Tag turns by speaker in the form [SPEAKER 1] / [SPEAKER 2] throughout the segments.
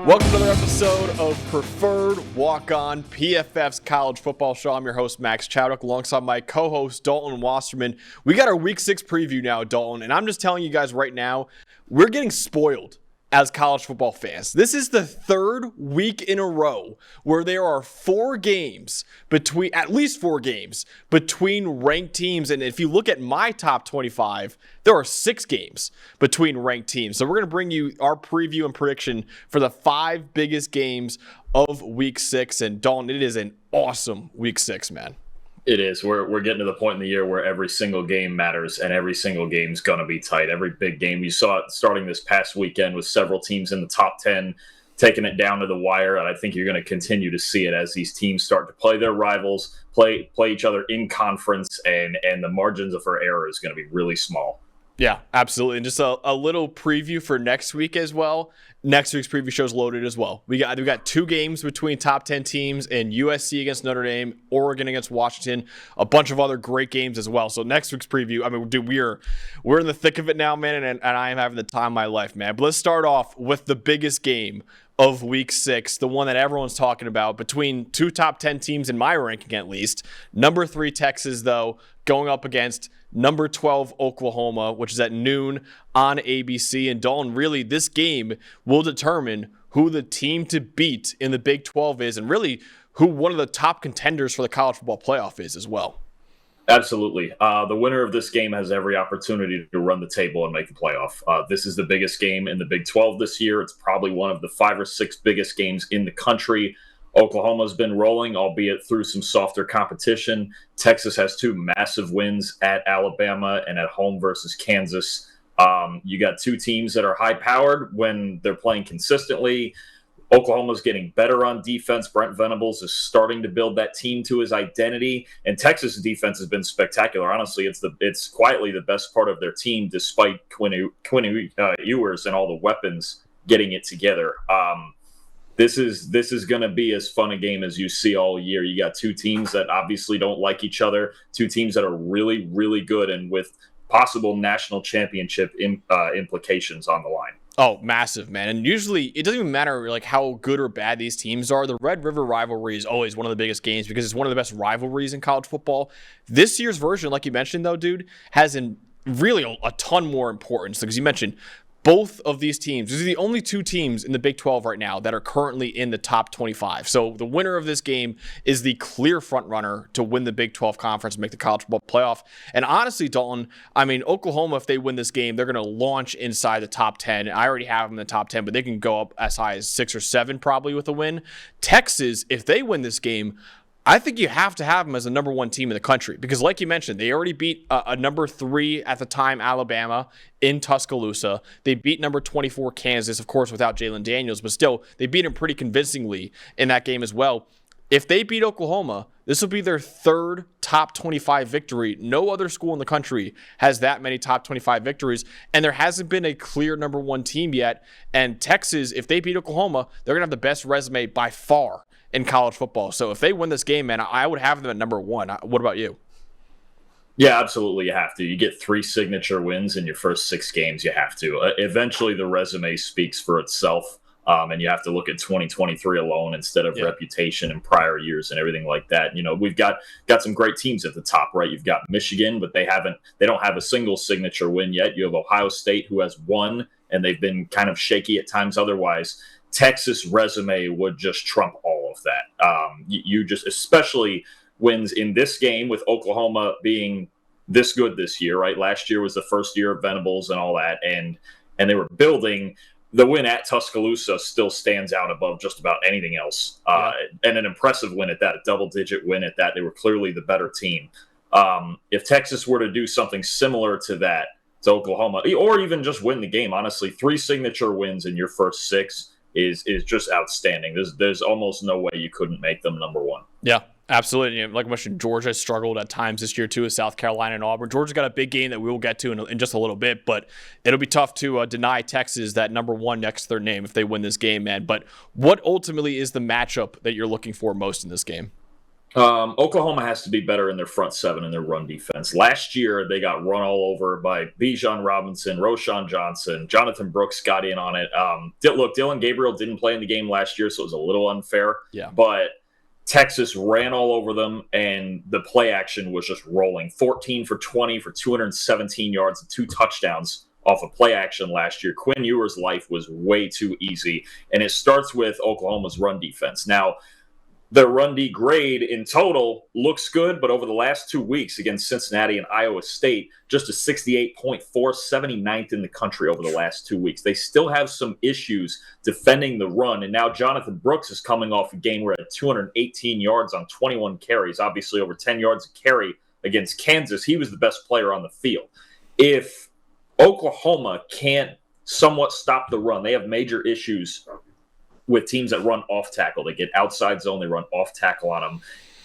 [SPEAKER 1] Welcome to another episode of Preferred Walk-On, PFF's college football show. I'm your host, Max Chowdhuck, alongside my co-host, Dalton Wasserman. We got our Week 6 preview now, Dalton, and I'm just telling you guys right now, we're getting spoiled as college football fans. This is the third week in a row where there are at least four games between ranked teams. And if you look at my top 25, there are 6 games between ranked teams. So we're going to bring you our preview and prediction for the 5 biggest games of Week 6. And Dalton, it is an awesome Week 6, man.
[SPEAKER 2] It is. We're getting to the point in the year where every single game matters and every single game's going to be tight. Every big game. You saw it starting this past weekend with several teams in the top 10 taking it down to the wire, and I think you're going to continue to see it as these teams start to play their rivals, play each other in conference, and the margins for error is going to be really small. Yeah, absolutely. And just a little preview for next week as well. Next week's preview show's loaded as well. We got 2 games between top 10 teams, and USC against Notre Dame, Oregon against Washington, a bunch of other great games as well. So next week's preview, I mean, dude, we're in the thick of it now, man, and I am having the time of my life, man. But let's start off with the biggest game of Week 6, the one that everyone's talking about, between 2 top 10 teams in my ranking at least. Number 3 Texas, though, going up against number 12 Oklahoma, which is at noon on ABC. And Dalton, really, this game will determine who the team to beat in the Big 12 is, and really who one of the top contenders for the college football playoff is as well. Absolutely. The winner of this game has every opportunity to run the table and make the playoff. This is the biggest game in the Big 12 this year. It's probably one of the 5 or 6 biggest games in the country. Oklahoma's been rolling, albeit through some softer competition. Texas has 2 massive wins at Alabama and at home versus Kansas. You got 2 teams that are high-powered when they're playing consistently. Oklahoma's getting better on defense. Brent Venables is starting to build that team to his identity. And Texas' defense has been spectacular. Honestly, it's quietly the best part of their team, despite Quinn Ewers and all the weapons getting it together. This is going to be as fun a game as you see all year. You got 2 teams that obviously don't like each other, 2 teams that are really, really good and with possible national championship implications on the line.
[SPEAKER 1] Oh, massive, man. And usually it doesn't even matter like how good or bad these teams are. The Red River rivalry is always one of the biggest games because it's one of the best rivalries in college football. This year's version, like you mentioned, though, dude, has really a ton more importance because you mentioned both of these teams. These are the only 2 teams in the Big 12 right now that are currently in the top 25. So the winner of this game is the clear front runner to win the Big 12 conference and make the college football playoff. And honestly, Dalton, I mean, Oklahoma, if they win this game, they're going to launch inside the top 10. I already have them in the top 10, but they can go up as high as 6 or 7 probably with a win. Texas, if they win this game, I think you have to have them as a number 1 team in the country because, like you mentioned, they already beat a number 3 at the time, Alabama, in Tuscaloosa. They beat number 24, Kansas, of course, without Jalen Daniels, but still, they beat him pretty convincingly in that game as well. If they beat Oklahoma, this will be their 3rd top 25 victory. No other school in the country has that many top 25 victories, and there hasn't been a clear number 1 team yet. And Texas, if they beat Oklahoma, they're going to have the best resume by far in college football. So if they win this game, man, I would have them at number 1. What about you?
[SPEAKER 2] Yeah, absolutely. You have to. You get 3 signature wins in your first 6 games. You have to. Eventually, the resume speaks for itself, and you have to look at 2023 alone instead of reputation and prior years and everything like that. You know, we've got some great teams at the top, right? You've got Michigan, but they don't have a single signature win yet. You have Ohio State, who has 1, and they've been kind of shaky at times otherwise. Texas resume would just trump all of that. You just, especially wins in this game with Oklahoma being this good this year, right? Last year was the first year of Venables and all that, and they were building. The win at Tuscaloosa still stands out above just about anything else, and an impressive win at that, a double-digit win at that. They were clearly the better team. If Texas were to do something similar to that to Oklahoma, or even just win the game, honestly, 3 signature wins in your first 6 is just outstanding. There's almost no way you couldn't make them number 1.
[SPEAKER 1] Yeah, absolutely. Like I mentioned, Georgia has struggled at times this year too with South Carolina and Auburn. Georgia's got a big game that we will get to in just a little bit, but it'll be tough to deny Texas that number 1 next to their name if they win this game, man. But what ultimately is the matchup that you're looking for most in this game?
[SPEAKER 2] Oklahoma has to be better in their front seven and their run defense. Last year, they got run all over by Bijan Robinson, Roshan Johnson, Jonathan Brooks got in on it. Look, Dylan Gabriel didn't play in the game last year, so it was a little unfair.
[SPEAKER 1] Yeah.
[SPEAKER 2] But Texas ran all over them, and the play action was just rolling. 14 for 20 for 217 yards and 2 touchdowns off of play action last year. Quinn Ewers' life was way too easy, and it starts with Oklahoma's run defense. Now, the run D grade in total looks good, but over the last 2 weeks against Cincinnati and Iowa State, just a 68.4, 79th in the country over the last 2 weeks. They still have some issues defending the run, and now Jonathan Brooks is coming off a game where he had 218 yards on 21 carries, obviously over 10 yards a carry against Kansas. He was the best player on the field. If Oklahoma can't somewhat stop the run, they have major issues with teams that run off tackle. They get outside zone, they run off tackle on them,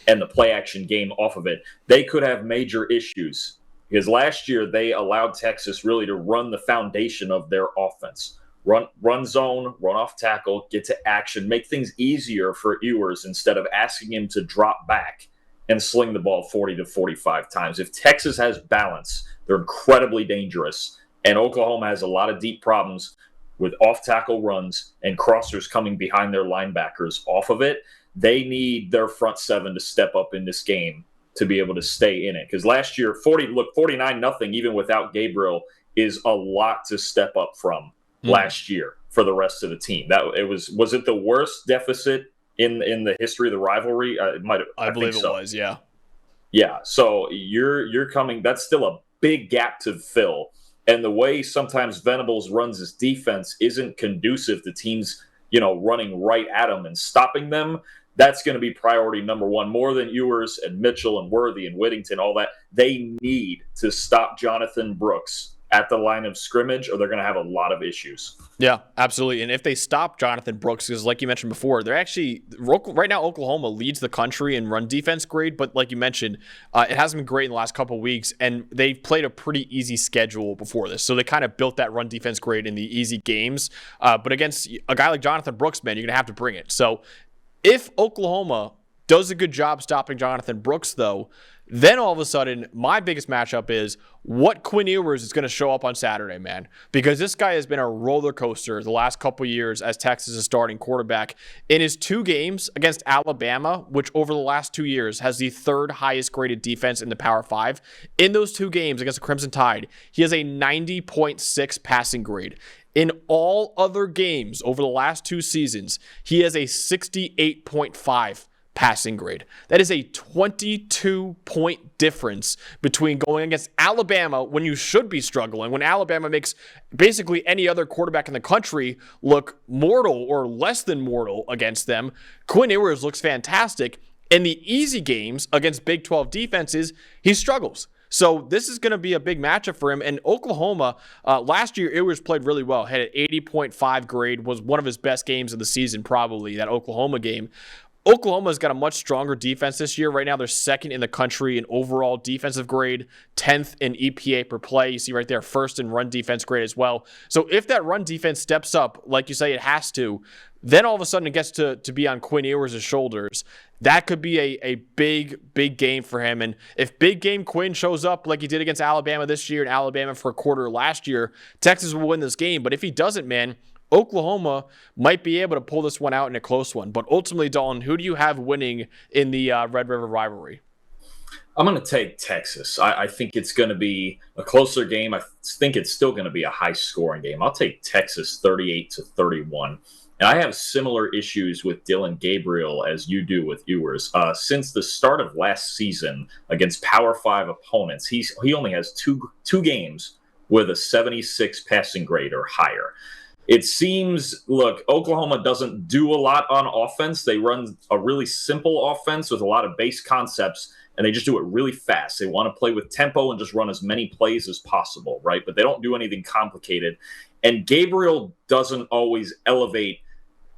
[SPEAKER 2] and the play action game off of it. They could have major issues because last year they allowed Texas really to run the foundation of their offense. Run zone, run off tackle, get to action, make things easier for Ewers instead of asking him to drop back and sling the ball 40 to 45 times. If Texas has balance, they're incredibly dangerous, and Oklahoma has a lot of deep problems with off-tackle runs and crossers coming behind their linebackers off of it. They need their front seven to step up in this game to be able to stay in it. Because last year, 49-0, even without Gabriel, is a lot to step up from last year for the rest of the team. Was it the worst deficit in the history of the rivalry?
[SPEAKER 1] I believe it was, yeah.
[SPEAKER 2] Yeah, so you're coming. That's still a big gap to fill. And the way sometimes Venables runs his defense isn't conducive to teams, running right at them and stopping them. That's going to be priority number one, more than Ewers and Mitchell and Worthy and Whittington, all that. They need to stop Jonathan Brooks at the line of scrimmage, or they're going to have a lot of issues.
[SPEAKER 1] Yeah, absolutely. And if they stop Jonathan Brooks, because like you mentioned before, they're actually right now Oklahoma leads the country in run defense grade, but like you mentioned, it hasn't been great in the last couple of weeks, and they've played a pretty easy schedule before this. So they kind of built that run defense grade in the easy games. But against a guy like Jonathan Brooks, man, you're going to have to bring it. So if Oklahoma does a good job stopping Jonathan Brooks, though, then all of a sudden, my biggest matchup is what Quinn Ewers is going to show up on Saturday, man. Because this guy has been a roller coaster the last couple of years as Texas' starting quarterback. In his 2 games against Alabama, which over the last 2 years has the 3rd highest graded defense in the Power 5, in those 2 games against the Crimson Tide, he has a 90.6 passing grade. In all other games over the last 2 seasons, he has a 68.5 passing grade. That is a 22-point difference between going against Alabama when you should be struggling, when Alabama makes basically any other quarterback in the country look mortal or less than mortal against them. Quinn Ewers looks fantastic. In the easy games against Big 12 defenses, he struggles. So this is going to be a big matchup for him. And Oklahoma, last year, Ewers played really well. Had an 80.5 grade, was one of his best games of the season, probably, that Oklahoma game. Oklahoma's got a much stronger defense this year. Right now, they're 2nd in the country in overall defensive grade, 10th in EPA per play. You see right there, 1st in run defense grade as well. So if that run defense steps up, like you say it has to, then all of a sudden it gets to be on Quinn Ewers' shoulders. That could be a big, big game for him. And if big game Quinn shows up like he did against Alabama this year and Alabama for a quarter last year, Texas will win this game. But if he doesn't, man, Oklahoma might be able to pull this one out in a close one. But ultimately, Dalton, who do you have winning in the Red River rivalry?
[SPEAKER 2] I'm going to take Texas. I think it's going to be a closer game. I think it's still going to be a high-scoring game. I'll take Texas 38-31. And I have similar issues with Dylan Gabriel as you do with Ewers. Since the start of last season against Power 5 opponents, he only has two games with a 76 passing grade or higher. It seems, look, Oklahoma doesn't do a lot on offense. They run a really simple offense with a lot of base concepts, and they just do it really fast. They want to play with tempo and just run as many plays as possible, right? But they don't do anything complicated. And Gabriel doesn't always elevate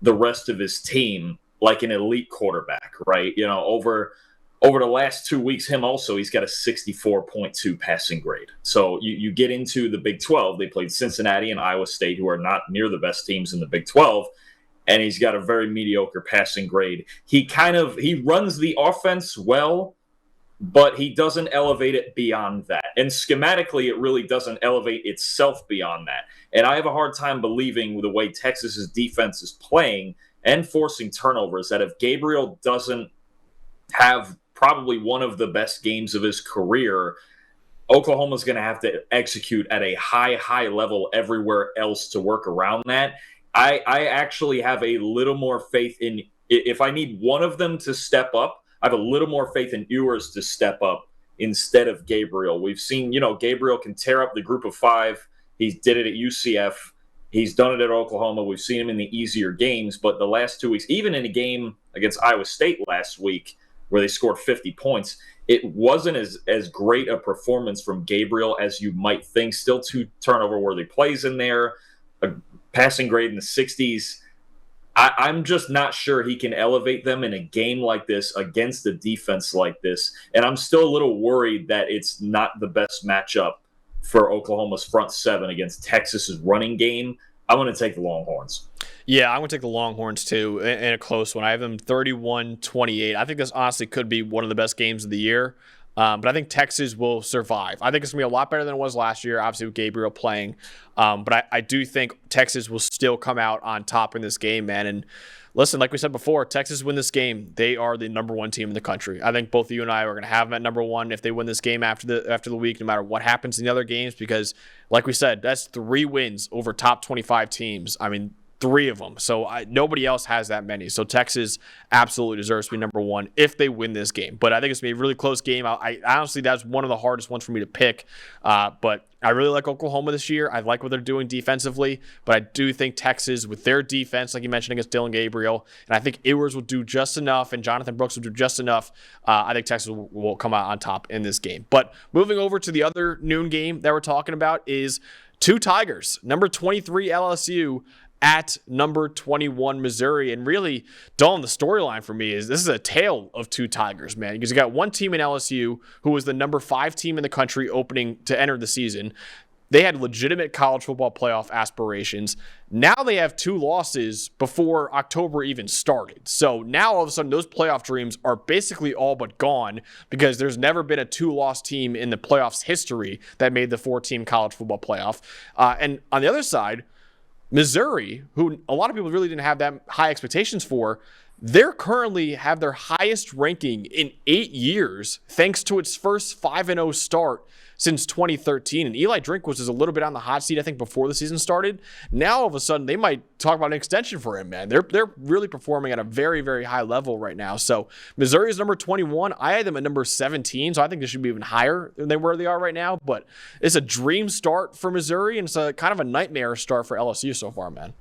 [SPEAKER 2] the rest of his team like an elite quarterback, right? Over the last 2 weeks, he's got a 64.2 passing grade. So you get into the Big 12. They played Cincinnati and Iowa State, who are not near the best teams in the Big 12. and he's got a very mediocre passing grade. He runs the offense well, but he doesn't elevate it beyond that. And schematically, it really doesn't elevate itself beyond that. And I have a hard time believing the way Texas's defense is playing and forcing turnovers that if Gabriel doesn't have probably one of the best games of his career, Oklahoma's going to have to execute at a high level everywhere else to work around that. I actually have a little more faith in, if I need one of them to step up, I have a little more faith in Ewers to step up instead of Gabriel. We've seen, Gabriel can tear up the group of five. He did it at UCF. He's done it at Oklahoma. We've seen him in the easier games, but the last 2 weeks, even in a game against Iowa State last week where they scored 50 points, it wasn't as great a performance from Gabriel as you might think. Still 2 turnover-worthy plays in there, a passing grade in the 60s. I'm just not sure he can elevate them in a game like this against a defense like this. And I'm still a little worried that it's not the best matchup for Oklahoma's front seven against Texas's running game. I'm going to take the Longhorns.
[SPEAKER 1] Yeah, I'm going to take the Longhorns, too, in a close one. I have them 31-28. I think this honestly could be one of the best games of the year. But I think Texas will survive. I think it's going to be a lot better than it was last year, obviously with Gabriel playing. But I do think Texas will still come out on top in this game, man. And listen, like we said before, Texas win this game, they are the number one team in the country. I think both you and I are going to have them at number one if they win this game after the week, no matter what happens in the other games. Because, like we said, that's 3 wins over top 25 teams. I mean, 3 of them. So nobody else has that many. So Texas absolutely deserves to be number one if they win this game. But I think it's going to be a really close game. I honestly, that's one of the hardest ones for me to pick. But I really like Oklahoma this year. I like what they're doing defensively. But I do think Texas, with their defense, like you mentioned, against Dylan Gabriel, and I think Ewers will do just enough, and Jonathan Brooks will do just enough. I think Texas will come out on top in this game. But moving over to the other noon game that we're talking about is 2 Tigers. Number 23 LSU at number 21 Missouri. And really, Dalton, the storyline for me is this is a tale of 2 Tigers, man. Because you got one team in LSU who was the number 5 team in the country opening to enter the season. They had legitimate college football playoff aspirations. Now they have 2 losses before October even started. So now all of a sudden those playoff dreams are basically all but gone because there's never been a 2-loss team in the playoffs history that made the 4-team college football playoff. And on the other side, Missouri, who a lot of people really didn't have that high expectations for, they're currently have their highest ranking in 8 years thanks to its first 5-0 start since 2013. And Eli Drinkwitz was a little bit on the hot seat, I think, before the season started. Now, all of a sudden, they might talk about an extension for him, man. They're really performing at a very, very high level right now. So Missouri is number 21. I had them at number 17, so I think they should be even higher than where they are right now. But it's a dream start for Missouri, and it's a kind of a nightmare start for LSU so far, man.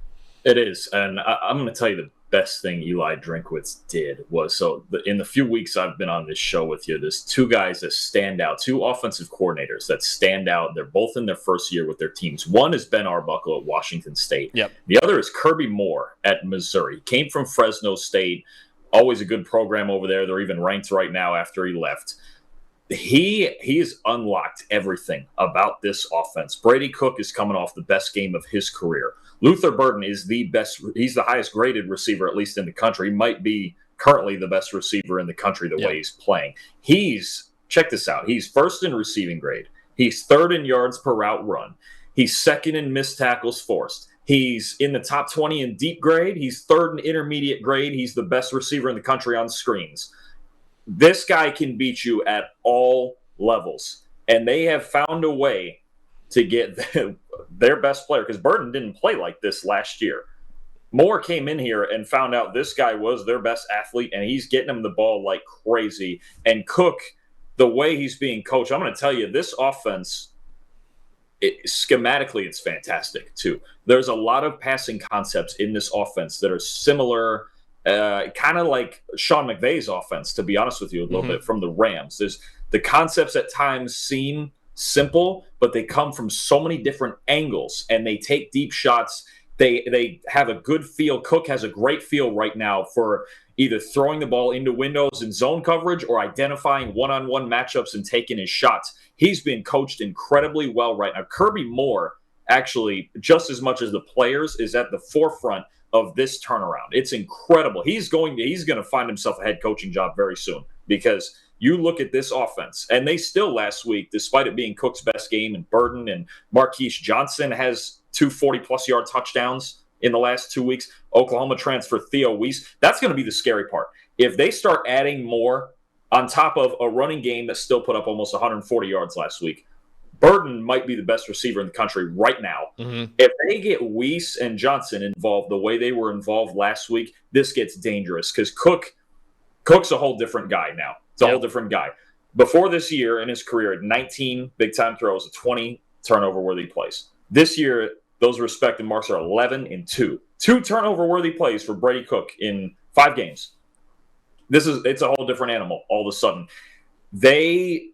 [SPEAKER 2] It is, and I'm going to tell you the best thing Eli Drinkwitz did was, in the few weeks I've been on this show with you, there's 2 guys that stand out, 2 offensive coordinators that stand out. They're both in their first year with their teams. One is Ben Arbuckle at Washington State.
[SPEAKER 1] Yep.
[SPEAKER 2] The other is Kirby Moore at Missouri. Came from Fresno State, always a good program over there. They're even ranked right now after he left. He has unlocked everything about this offense. Brady Cook is coming off the best game of his career. Luther Burden is the best. He's the highest graded receiver, at least in the country. He might be currently the best receiver in the country the way he's playing. Check this out. He's first in receiving grade. He's 3rd in yards per route run. He's 2nd in missed tackles forced. He's in the top 20 in deep grade. He's 3rd in intermediate grade. He's the best receiver in the country on screens. This guy can beat you at all levels. And they have found a way to get their best player, because Burden didn't play like this last year. Moore came in here and found out this guy was their best athlete, and he's getting them the ball like crazy. And Cook, the way he's being coached, I'm going to tell you, this offense, schematically, it's fantastic too. There's a lot of passing concepts in this offense that are similar, kind of like Sean McVay's offense, to be honest with you, a little bit from the Rams. There's the concepts at times seem simple, but they come from so many different angles, and they take deep shots. They have a good feel. Cook has a great feel right now for either throwing the ball into windows in zone coverage or identifying one-on-one matchups and taking his shots. He's been coached incredibly well right now. Kirby Moore, actually, just as much as the players, is at the forefront of this turnaround. It's incredible. He's going to find himself a head coaching job very soon, because you look at this offense, and they still last week, despite it being Cook's best game, and Burden and Marquise Johnson has 2 40-plus yard touchdowns in the last 2 weeks. Oklahoma transfer Theo Weiss. That's going to be the scary part. If they start adding more on top of a running game that still put up almost 140 yards last week, Burden might be the best receiver in the country right now. Mm-hmm. If they get Weiss and Johnson involved the way they were involved last week, this gets dangerous, because Cook's a whole different guy now. It's a whole different guy. Before this year in his career, 19 big-time throws, 20 turnover-worthy plays. This year, those respective marks are 11 and 2. 2 turnover-worthy plays for Brady Cook in 5 games. It's a whole different animal all of a sudden. They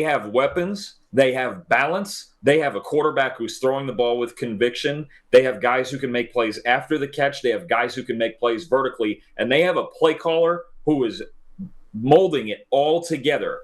[SPEAKER 2] have weapons. They have balance. They have a quarterback who's throwing the ball with conviction. They have guys who can make plays after the catch. They have guys who can make plays vertically. And they have a play caller who is molding it all together.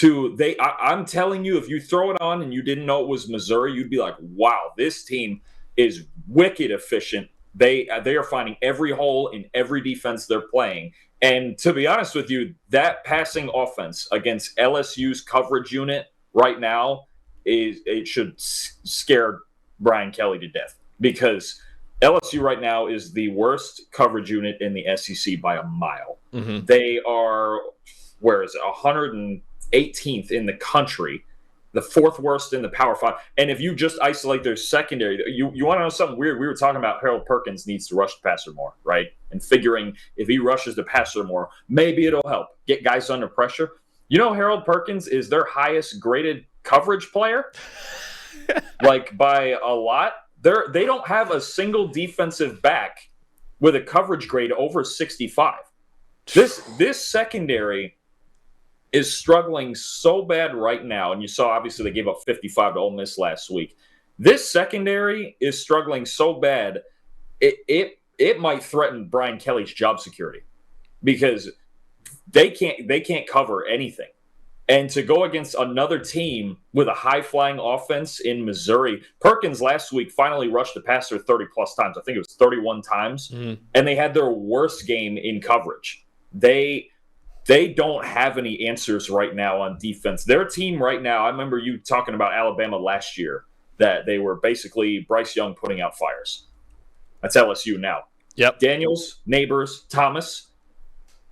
[SPEAKER 2] I'm telling you, if you throw it on and you didn't know it was Missouri, you'd be like, wow, this team is wicked efficient. They are finding every hole in every defense they're playing. And to be honest with you, that passing offense against LSU's coverage unit right now it should scare Brian Kelly to death, because LSU right now is the worst coverage unit in the SEC by a mile. Mm-hmm. They are, 118th in the country, the 4th worst in the Power 5. And if you just isolate their secondary, you want to know something weird? We were talking about Harold Perkins needs to rush the passer more, right? And figuring if he rushes the passer more, maybe it'll help get guys under pressure. You know, Harold Perkins is their highest graded coverage player, like by a lot. They don't have a single defensive back with a coverage grade over 65. This secondary is struggling so bad right now, and you saw obviously they gave up 55 to Ole Miss last week. This secondary is struggling so bad, it might threaten Brian Kelly's job security, because they can't cover anything. And to go against another team with a high-flying offense in Missouri, Perkins last week finally rushed the passer 30-plus times. I think it was 31 times. Mm-hmm. And they had their worst game in coverage. They don't have any answers right now on defense. Their team right now, I remember you talking about Alabama last year, that they were basically Bryce Young putting out fires. That's LSU now.
[SPEAKER 1] Yep.
[SPEAKER 2] Daniels, Neighbors, Thomas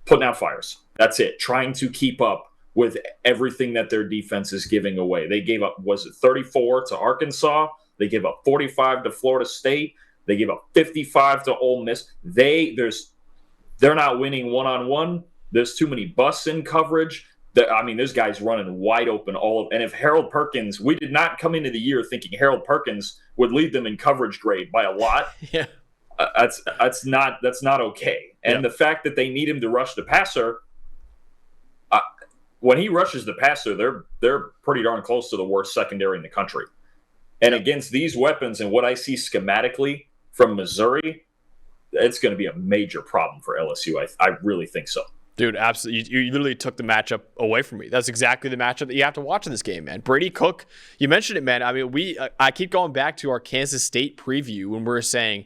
[SPEAKER 2] putting out fires. That's it. Trying to keep up with everything that their defense is giving away. They gave up, 34 to Arkansas? They gave up 45 to Florida State. They gave up 55 to Ole Miss. They're not winning one-on-one. There's too many busts in coverage. This guy's running wide open and if Harold Perkins, we did not come into the year thinking Harold Perkins would lead them in coverage grade by a lot. Yeah. That's not okay. And the fact that they need him to rush the passer, when he rushes the passer, they're pretty darn close to the worst secondary in the country. And against these weapons and what I see schematically from Missouri, it's going to be a major problem for LSU. I really think so.
[SPEAKER 1] Dude, absolutely. You literally took the matchup away from me. That's exactly the matchup that you have to watch in this game, man. Brady Cook, you mentioned it, man. I mean, I keep going back to our Kansas State preview when we were saying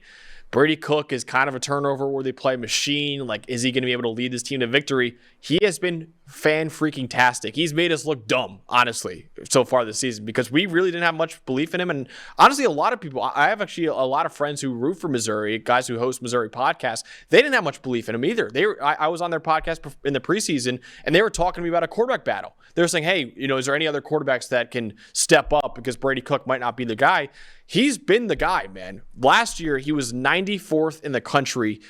[SPEAKER 1] Brady Cook is kind of a turnover-worthy play machine. Like, is he going to be able to lead this team to victory? He has been fan-freaking-tastic. He's made us look dumb, honestly, so far this season, because we really didn't have much belief in him. And honestly, a lot of people, I have actually a lot of friends who root for Missouri, guys who host Missouri podcasts, they didn't have much belief in him either. I was on their podcast in the preseason, and they were talking to me about a quarterback battle. They were saying, hey, is there any other quarterbacks that can step up because Brady Cook might not be the guy? He's been the guy, man. Last year, he was 94th in the country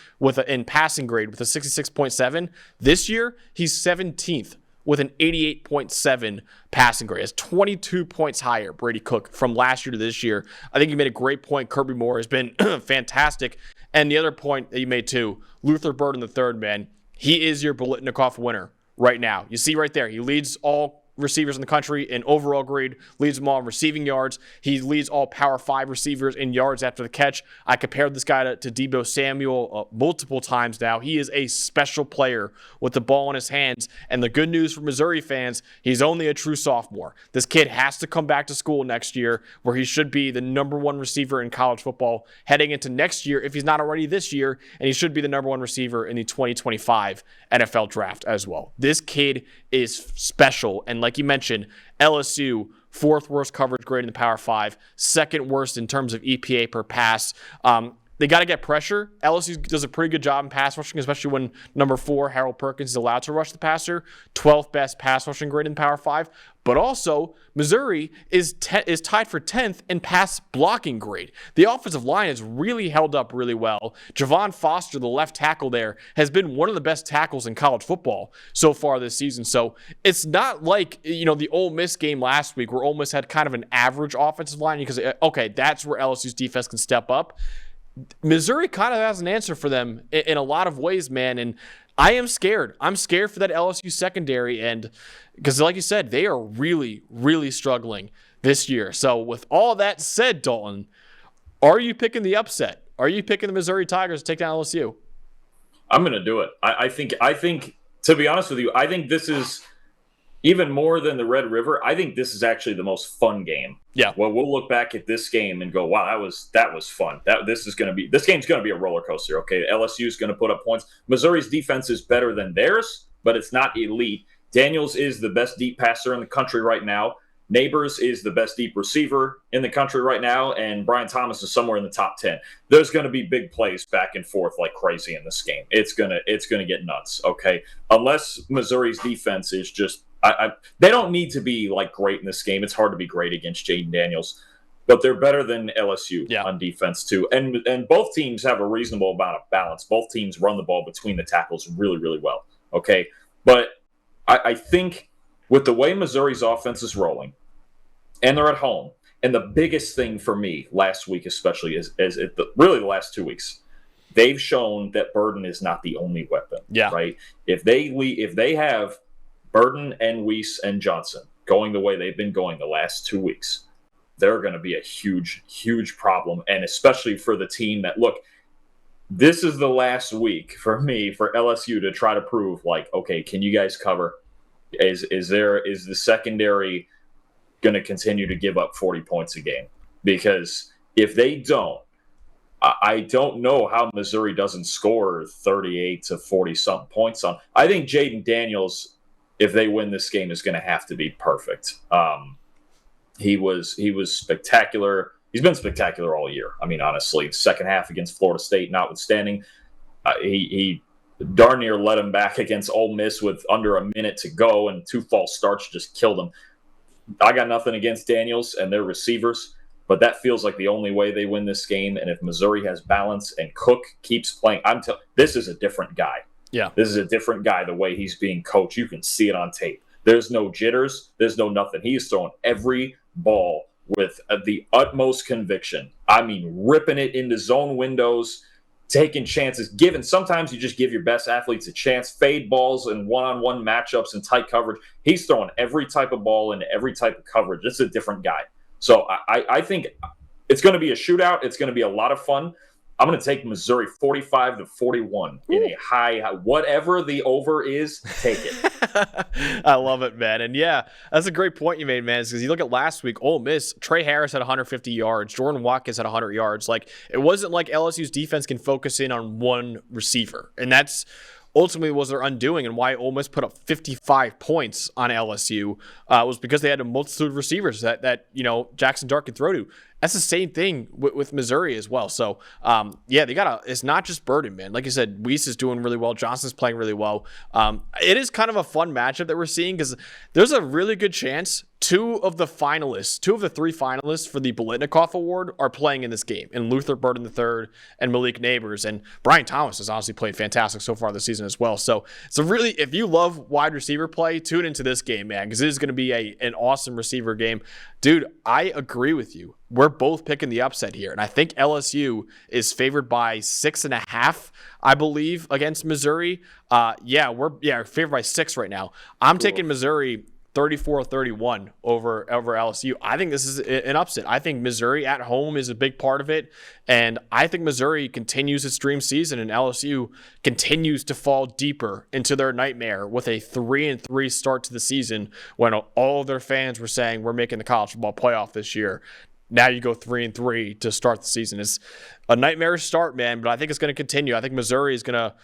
[SPEAKER 1] in passing grade with a 66.7. This year, he's 17th with an 88.7 passing grade. It's 22 points higher, Brady Cook, from last year to this year. I think you made a great point. Kirby Moore has been fantastic. And the other point that you made too, Luther Burden III, man, he is your Biletnikoff winner right now. You see right there, he leads all receivers in the country in overall grade, leads them all in receiving yards. He leads all Power 5 receivers in yards after the catch. I compared this guy to Deebo Samuel multiple times now. He is a special player with the ball in his hands. And the good news for Missouri fans, he's only a true sophomore. This kid has to come back to school next year where he should be the number one receiver in college football heading into next year if he's not already this year. And he should be the number one receiver in the 2025 NFL draft as well. This kid is special. And like you mentioned, LSU, fourth worst coverage grade in the Power 5, second worst in terms of EPA per pass. They got to get pressure. LSU does a pretty good job in pass rushing, especially when number 4, Harold Perkins, is allowed to rush the passer. 12th best pass rushing grade in Power 5. But also, Missouri is tied for 10th in pass blocking grade. The offensive line has really held up really well. Javon Foster, the left tackle there, has been one of the best tackles in college football so far this season. So it's not like, the Ole Miss game last week where Ole Miss had kind of an average offensive line because, okay, that's where LSU's defense can step up. Missouri kind of has an answer for them in a lot of ways, man. And I am scared. I'm scared for that LSU secondary. And because like you said, they are really, really struggling this year. So with all that said, Dalton, are you picking the upset? Are you picking the Missouri Tigers to take down LSU?
[SPEAKER 2] I'm going to do it. I think, to be honest with you, I think this is even more than the Red River. I think this is actually the most fun game.
[SPEAKER 1] Yeah.
[SPEAKER 2] Well, we'll look back at this game and go, wow, that was fun. This game's going to be a roller coaster. Okay. LSU is going to put up points. Missouri's defense is better than theirs, but it's not elite. Daniels is the best deep passer in the country right now. Neighbors is the best deep receiver in the country right now, and Brian Thomas is somewhere in the top 10. There's going to be big plays back and forth like crazy in this game. It's gonna get nuts. Okay, unless Missouri's defense is just, they don't need to be like great in this game. It's hard to be great against Jaden Daniels, but they're better than LSU on defense too. And both teams have a reasonable amount of balance. Both teams run the ball between the tackles really, really well. Okay, but I think with the way Missouri's offense is rolling, and they're at home, and the biggest thing for me last week especially is really the last 2 weeks, they've shown that Burden is not the only weapon. Yeah. Right? If they have Burden and Weiss and Johnson going the way they've been going the last 2 weeks, they're going to be a huge, huge problem. And especially for the team that, look, this is the last week for me, for LSU to try to prove, like, okay, can you guys cover? Is the secondary going to continue to give up 40 points a game? Because if they don't, I don't know how Missouri doesn't score 38 to 40 something points on. I think Jaden Daniels, if they win this game, is going to have to be perfect. He was spectacular. He's been spectacular all year. I mean, honestly, second half against Florida State notwithstanding, he darn near led him back against Ole Miss with under a minute to go, and 2 false starts just killed him. I got nothing against Daniels and their receivers, but that feels like the only way they win this game. And if Missouri has balance and Cook keeps playing, this is a different guy. Yeah, this is a different guy. The way he's being coached, you can see it on tape. There's no jitters. There's no nothing. He is throwing every ball with the utmost conviction. I mean, ripping it into zone windows, taking chances, sometimes you just give your best athletes a chance, fade balls and one-on-one matchups and tight coverage. He's throwing every type of ball into every type of coverage. It's a different guy. So I think it's going to be a shootout. It's going to be a lot of fun. I'm going to take Missouri 45-41 in a high, whatever the over is, take it.
[SPEAKER 1] I love it, man. And yeah, that's a great point you made, man, because you look at last week, Ole Miss, Trey Harris had 150 yards, Jordan Watkins had 100 yards. Like, it wasn't like LSU's defense can focus in on one receiver. And that's ultimately was their undoing, and why Ole Miss put up 55 points on LSU was because they had a multitude of receivers that Jackson Dart could throw to. That's the same thing with Missouri as well. So, it's not just Burden, man. Like you said, Weiss is doing really well. Johnson's playing really well. It is kind of a fun matchup that we're seeing because there's a really good chance two of the three finalists for the Biletnikoff Award are playing in this game, and Luther Burden III and Malik Neighbors. And Brian Thomas has honestly played fantastic so far this season as well. So really, if you love wide receiver play, tune into this game, man, because it is going to be an awesome receiver game. Dude, I agree with you. We're both picking the upset here, and I think LSU is favored by 6.5, I believe, against Missouri. We're favored by 6 right now. I'm taking Missouri 34-31 over LSU. I think this is an upset. I think Missouri at home is a big part of it, and I think Missouri continues its dream season, and LSU continues to fall deeper into their nightmare with a 3-3 start to the season when all of their fans were saying we're making the college football playoff this year. Now you go 3-3 to start the season. It's a nightmare start, man, but I think it's going to continue. I think Missouri is going to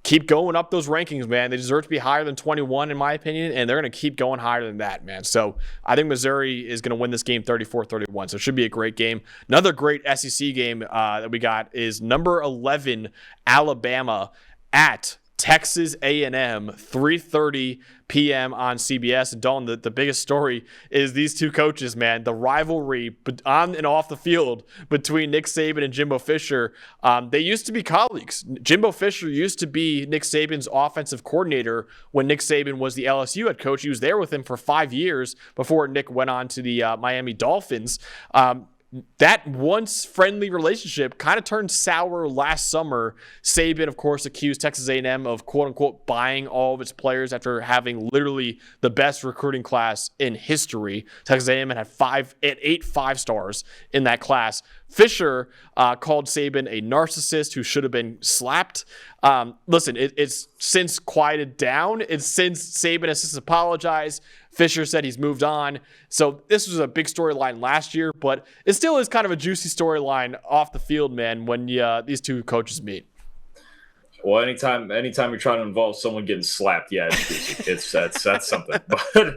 [SPEAKER 1] keep going up those rankings, man. They deserve to be higher than 21, in my opinion, and they're going to keep going higher than that, man. So I think Missouri is going to win this game 34-31, so it should be a great game. Another great SEC game that we got is number 11 Alabama at Texas A&M, 3:30 p.m. on CBS. And Dalton, the biggest story is these two coaches, man. The rivalry on and off the field between Nick Saban and Jimbo Fisher. They used to be colleagues. Jimbo Fisher used to be Nick Saban's offensive coordinator when Nick Saban was the LSU head coach. He was there with him for 5 years before Nick went on to the Miami Dolphins. That once friendly relationship kind of turned sour last summer. Saban, of course, accused Texas A&M of quote-unquote buying all of its players after having literally the best recruiting class in history. Texas A&M had 8 5-stars in that class. Fisher called Saban a narcissist who should have been slapped. Listen, it's since quieted down. It's since Saban has since apologized. Fisher said he's moved on. So this was a big storyline last year, but it still is kind of a juicy storyline off the field, man, when these two coaches meet.
[SPEAKER 2] Well, anytime you're trying to involve someone getting slapped, yeah, it's juicy. That's something. But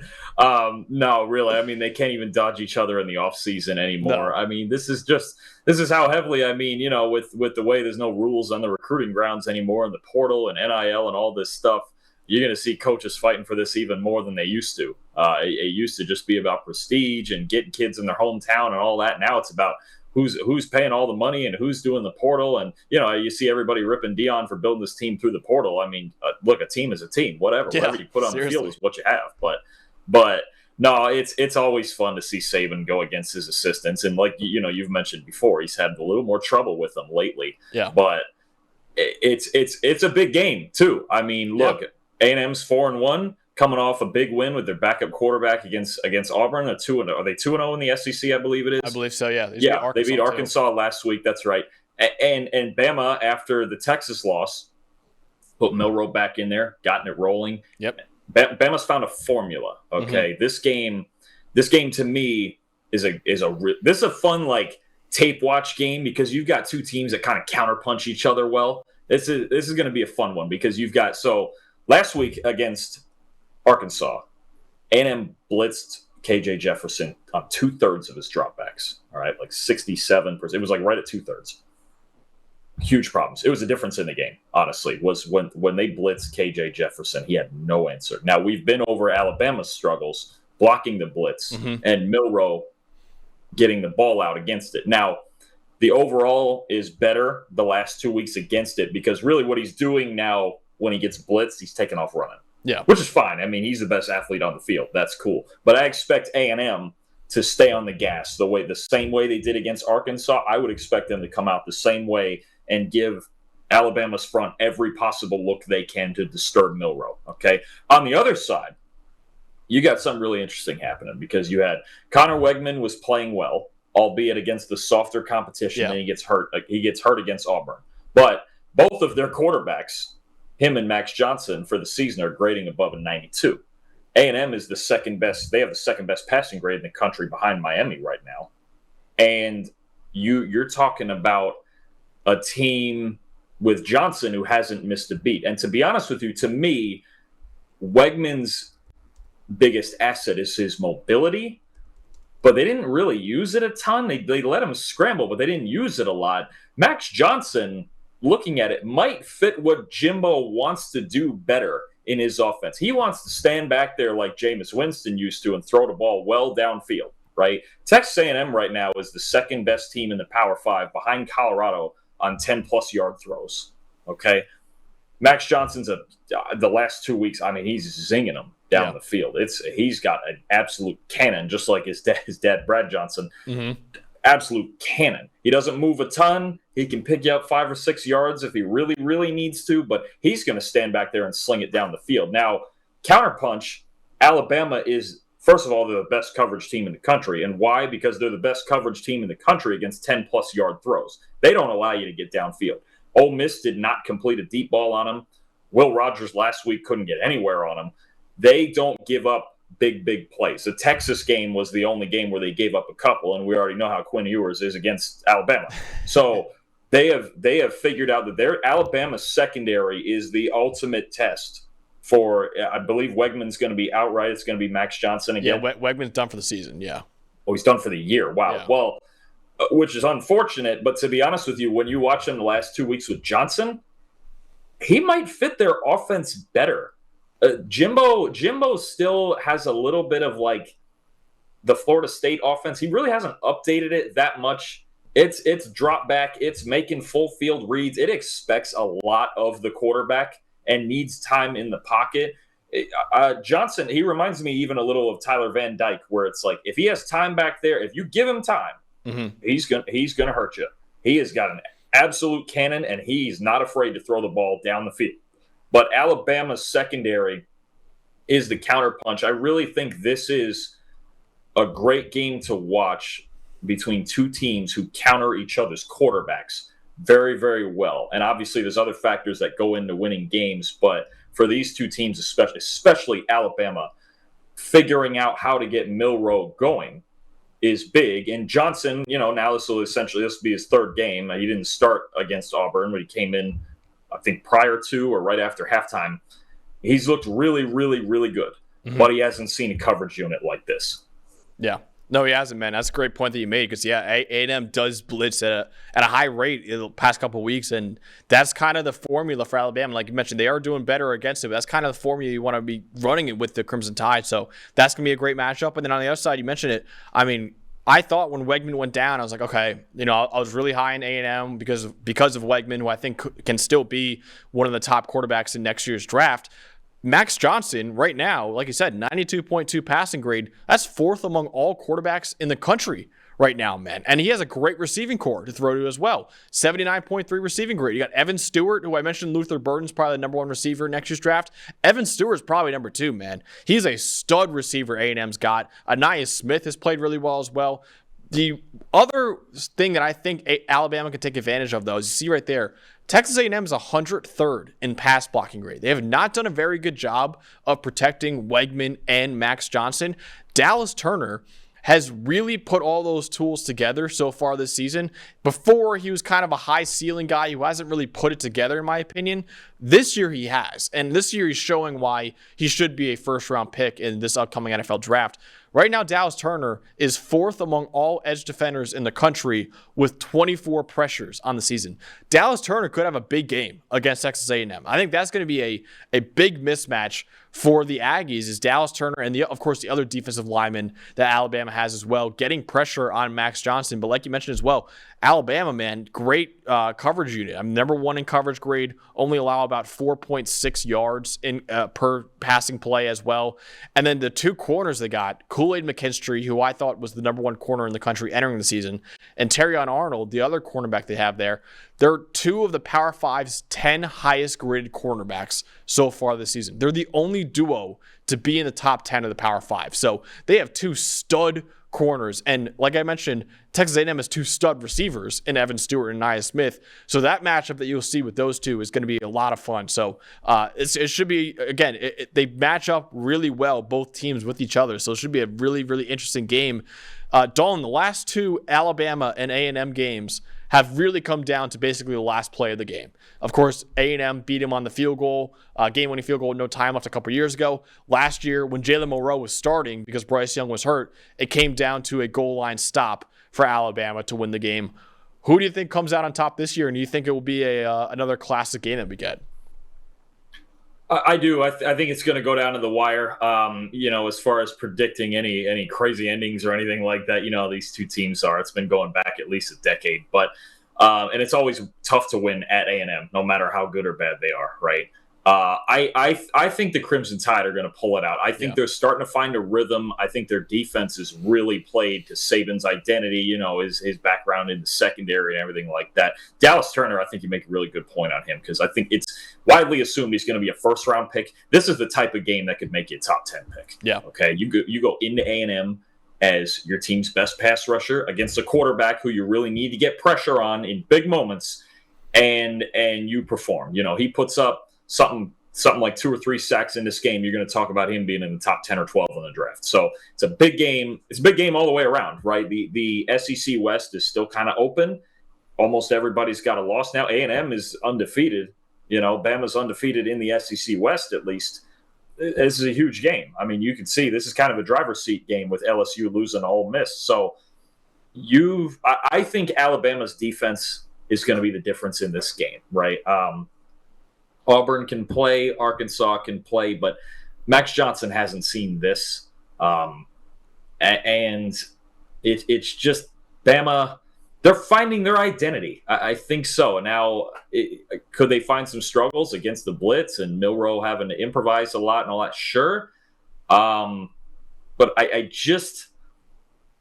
[SPEAKER 2] no, really, I mean, they can't even dodge each other in the off season anymore. No. I mean, this is how heavily. I mean, you know, with the way there's no rules on the recruiting grounds anymore, and the portal and NIL and all this stuff, you're going to see coaches fighting for this even more than they used to. It used to just be about prestige and getting kids in their hometown and all that. Now it's about who's paying all the money and who's doing the portal. And, you know, you see everybody ripping Dion for building this team through the portal. I mean, look, a team is a team. Whatever you put on the field is what you have. But no, it's always fun to see Saban go against his assistants. And like, you know, you've mentioned before, he's had a little more trouble with them lately. Yeah. But it's a big game too. I mean, look, A&M's 4-1, coming off a big win with their backup quarterback against Auburn. Are they 2-0 in the SEC? I believe it is.
[SPEAKER 1] I believe so. Yeah.
[SPEAKER 2] They beat Arkansas last week. That's right. And Bama, after the Texas loss, put Milroe back in there, gotten it rolling.
[SPEAKER 1] Yep.
[SPEAKER 2] Bama's found a formula. Okay, This game to me is a fun like tape watch game because you've got two teams that kind of counterpunch each other well. This is going to be a fun one because you've got last week against Arkansas, A&M blitzed KJ Jefferson on 2/3 of his dropbacks. All right, like 67%. It was like right at 2/3. Huge problems. It was a difference in the game, honestly, was when they blitzed KJ Jefferson, he had no answer. Now, we've been over Alabama's struggles blocking the blitz and Milroe getting the ball out against it. Now, the overall is better the last 2 weeks against it because really what he's doing now when he gets blitzed, he's taking off running. Yeah, which is fine. I mean, he's the best athlete on the field. That's cool. But I expect A&M to stay on the gas the same way they did against Arkansas. I would expect them to come out the same way and give Alabama's front every possible look they can to disturb Milroe. Okay. On the other side, you got something really interesting happening because you had Connor Wegman was playing well, albeit against the softer competition, and he gets hurt. He gets hurt against Auburn. But both of their quarterbacks, him and Max Johnson, for the season are grading above a 92. A&M is the second best. They have the second best passing grade in the country behind Miami right now. And you're talking about a team with Johnson who hasn't missed a beat. And to be honest with you, to me, Wegman's biggest asset is his mobility, but they didn't really use it a ton. They let him scramble, but they didn't use it a lot. Max Johnson, looking at it, might fit what Jimbo wants to do better in his offense. He wants to stand back there like Jameis Winston used to and throw the ball well downfield, right? Texas A&M right now is the second best team in the Power 5 behind Colorado on 10-plus yard throws, okay? Max Johnson's the last 2 weeks, I mean, he's zinging them down the field. He's got an absolute cannon, just like his dad Brad Johnson. Absolute cannon. He doesn't move a ton. He can pick you up 5 or 6 yards if he really, really needs to, but he's going to stand back there and sling it down the field. Now, counterpunch, Alabama is, first of all, they're the best coverage team in the country. And why? Because they're the best coverage team in the country against 10-plus yard throws. They don't allow you to get downfield. Ole Miss did not complete a deep ball on them. Will Rogers last week couldn't get anywhere on them. They don't give up big plays. The Texas game was the only game where they gave up a couple, and we already know how Quinn Ewers is against Alabama. So they have figured out that their Alabama secondary is the ultimate test for, I believe Wegman's going to be outright. It's going to be Max Johnson again.
[SPEAKER 1] Yeah, Wegman's done for the season, yeah.
[SPEAKER 2] Oh, he's done for the year. Wow. Yeah. Well, which is unfortunate, but to be honest with you, when you watch him the last 2 weeks with Johnson, he might fit their offense better. Jimbo still has a little bit of like the Florida State offense. He really hasn't updated it that much. It's drop back. It's making full field reads. It expects a lot of the quarterback and needs time in the pocket. Johnson, he reminds me even a little of Tyler Van Dyke, where it's like if he has time back there, if you give him time, he's gonna hurt you. He has got an absolute cannon, and he's not afraid to throw the ball down the field. But Alabama's secondary is the counterpunch. I really think this is a great game to watch between two teams who counter each other's quarterbacks very, very well. And obviously there's other factors that go into winning games, but for these two teams, especially Alabama, figuring out how to get Milroe going is big. And Johnson, now this will be his third game. He didn't start against Auburn, but he came in, I think, prior to or right after halftime. He's looked really, really, really good, but he hasn't seen a coverage unit like this.
[SPEAKER 1] Yeah. No, he hasn't, man. That's a great point that you made because, A&M does blitz at a high rate in the past couple of weeks, and that's kind of the formula for Alabama. Like you mentioned, they are doing better against it, but that's kind of the formula you want to be running it with the Crimson Tide, so that's going to be a great matchup. And then on the other side, you mentioned it. I mean, I thought when Wegman went down, I was like, okay, I was really high in A&M because of Wegman, who I think can still be one of the top quarterbacks in next year's draft. Max Johnson, right now, like you said, 92.2 passing grade. That's fourth among all quarterbacks in the country right now, man. And he has a great receiving core to throw to as well. 79.3 receiving grade. You got Evan Stewart, who I mentioned, Luther Burden's probably the number one receiver in next year's draft. Evan Stewart's probably number two, man. He's a stud receiver A&M's got. Anaya Smith has played really well as well. The other thing that I think Alabama can take advantage of, though, is you see right there, Texas A&M is 103rd in pass blocking grade. They have not done a very good job of protecting Wegman and Max Johnson. Dallas Turner has really put all those tools together so far this season. Before, he was kind of a high ceiling guy who hasn't really put it together, in my opinion. This year he has. And this year he's showing why he should be a first-round pick in this upcoming NFL draft. Right now, Dallas Turner is fourth among all edge defenders in the country with 24 pressures on the season. Dallas Turner could have a big game against Texas A&M. I think that's going to be a big mismatch for the Aggies is Dallas Turner and, of course, the other defensive lineman that Alabama has as well, getting pressure on Max Johnson. But like you mentioned as well, Alabama, man, great coverage unit. I'm number one in coverage grade, only allow about 4.6 yards in per passing play as well. And then the two corners they got, Kool-Aid McKinstry, who I thought was the number one corner in the country entering the season, and Terrion Arnold, the other cornerback they have there. They're two of the Power Five's 10 highest graded cornerbacks so far this season. They're the only duo to be in the top 10 of the Power Five. So they have two stud corners. And like I mentioned, Texas A&M has two stud receivers in Evan Stewart and Anaya Smith. So that matchup that you'll see with those two is going to be a lot of fun. So it should be, again, they match up really well, both teams with each other. So it should be a really, really interesting game. Dalton, the last two Alabama and A&M games have really come down to basically the last play of the game. Of course, A&M beat him on the field goal, game-winning field goal with no time left a couple years ago. Last year, when Jalen Monroe was starting because Bryce Young was hurt, it came down to a goal line stop for Alabama to win the game. Who do you think comes out on top this year, and do you think it will be another classic game that we get?
[SPEAKER 2] I do. I think it's going to go down to the wire. As far as predicting any crazy endings or anything like that, these two teams are. It's been going back at least a decade, but and it's always tough to win at A&M, no matter how good or bad they are, right? I think the Crimson Tide are going to pull it out. I think they're starting to find a rhythm. I think their defense is really played to Saban's identity, his background in the secondary and everything like that. Dallas Turner, I think you make a really good point on him because I think it's widely assumed he's going to be a first-round pick. This is the type of game that could make you a top 10 pick.
[SPEAKER 1] Yeah.
[SPEAKER 2] Okay, you go into A&M as your team's best pass rusher against a quarterback who you really need to get pressure on in big moments, and you perform. He puts up something like 2 or 3 sacks in this game, you're going to talk about him being in the top 10 or 12 in the draft. So it's a big game. It's a big game all the way around, right? The SEC West is still kind of open. Almost everybody's got a loss now. A&M is undefeated. Bama's undefeated in the SEC West, at least. This is a huge game. I mean, you can see this is kind of a driver's seat game with LSU losing to Ole Miss. So I think Alabama's defense is going to be the difference in this game, right? Auburn can play, Arkansas can play, but Max Johnson hasn't seen this. And it's just Bama, they're finding their identity. I think so. Now, could they find some struggles against the blitz and Milroe having to improvise a lot and all that? Sure. But I just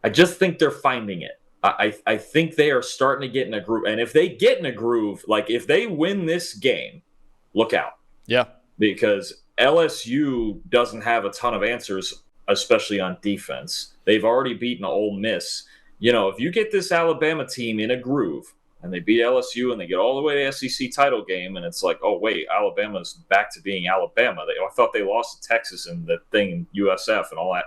[SPEAKER 2] think they're finding it. I think they are starting to get in a groove. And if they get in a groove, like if they win this game, look out.
[SPEAKER 1] Yeah.
[SPEAKER 2] Because LSU doesn't have a ton of answers, especially on defense. They've already beaten Ole Miss. If you get this Alabama team in a groove and they beat LSU and they get all the way to SEC title game and it's like, oh, wait, Alabama's back to being Alabama. I thought they lost to Texas in the thing in USF and all that.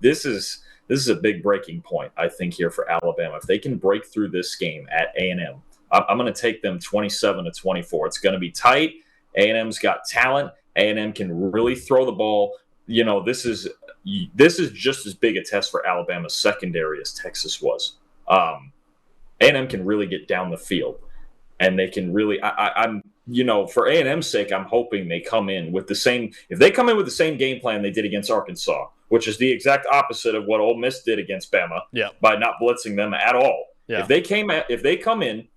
[SPEAKER 2] This is a big breaking point, I think, here for Alabama. If they can break through this game at A&M, I'm going to take them 27-24. It's going to be tight. A&M's got talent. A&M can really throw the ball. This is just as big a test for Alabama's secondary as Texas was. A&M can really get down the field, and they can really. I'm for A&M's sake, I'm hoping they come in with the same. If they come in with the same game plan they did against Arkansas, which is the exact opposite of what Ole Miss did against Bama, by not blitzing them at all. Yeah. If they come in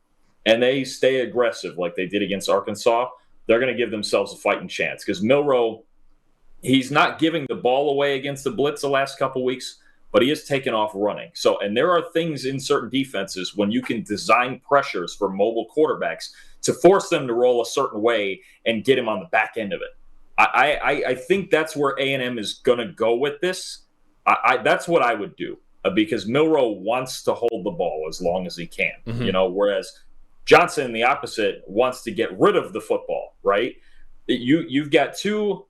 [SPEAKER 2] and they stay aggressive like they did against Arkansas, they're going to give themselves a fighting chance. Because Milroe, he's not giving the ball away against the blitz the last couple weeks, but he is taking off running. And there are things in certain defenses when you can design pressures for mobile quarterbacks to force them to roll a certain way and get him on the back end of it. I think that's where A&M is going to go with this. That's what I would do because Milroe wants to hold the ball as long as he can, whereas Johnson, the opposite, wants to get rid of the football, right? You've got two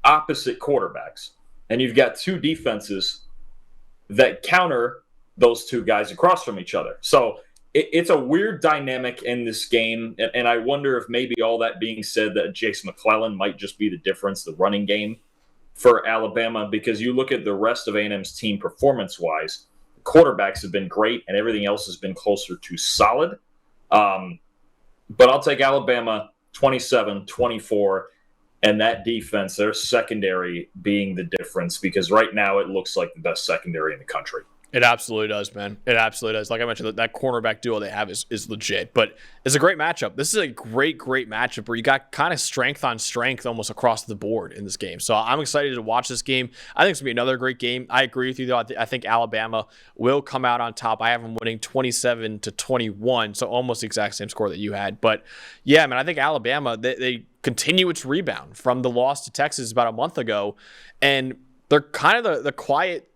[SPEAKER 2] opposite quarterbacks, and you've got two defenses that counter those two guys across from each other. So it's a weird dynamic in this game, and I wonder if maybe all that being said that Jace McClellan might just be the difference, the running game for Alabama, because you look at the rest of A&M's team performance-wise, the quarterbacks have been great, and everything else has been closer to solid. But I'll take Alabama 27-24, and that defense, their secondary being the difference, because right now it looks like the best secondary in the country.
[SPEAKER 1] It absolutely does, man. It absolutely does. Like I mentioned, that cornerback duo they have is legit. But it's a great matchup. This is a great matchup where you got kind of strength on strength almost across the board in this game. So I'm excited to watch this game. I think it's going to be another great game. I agree with you, though. I think Alabama will come out on top. I have them winning 27-21, so almost the exact same score that you had. But, yeah, man, I think Alabama, they continue its rebound from the loss to Texas about a month ago. And they're kind of the quiet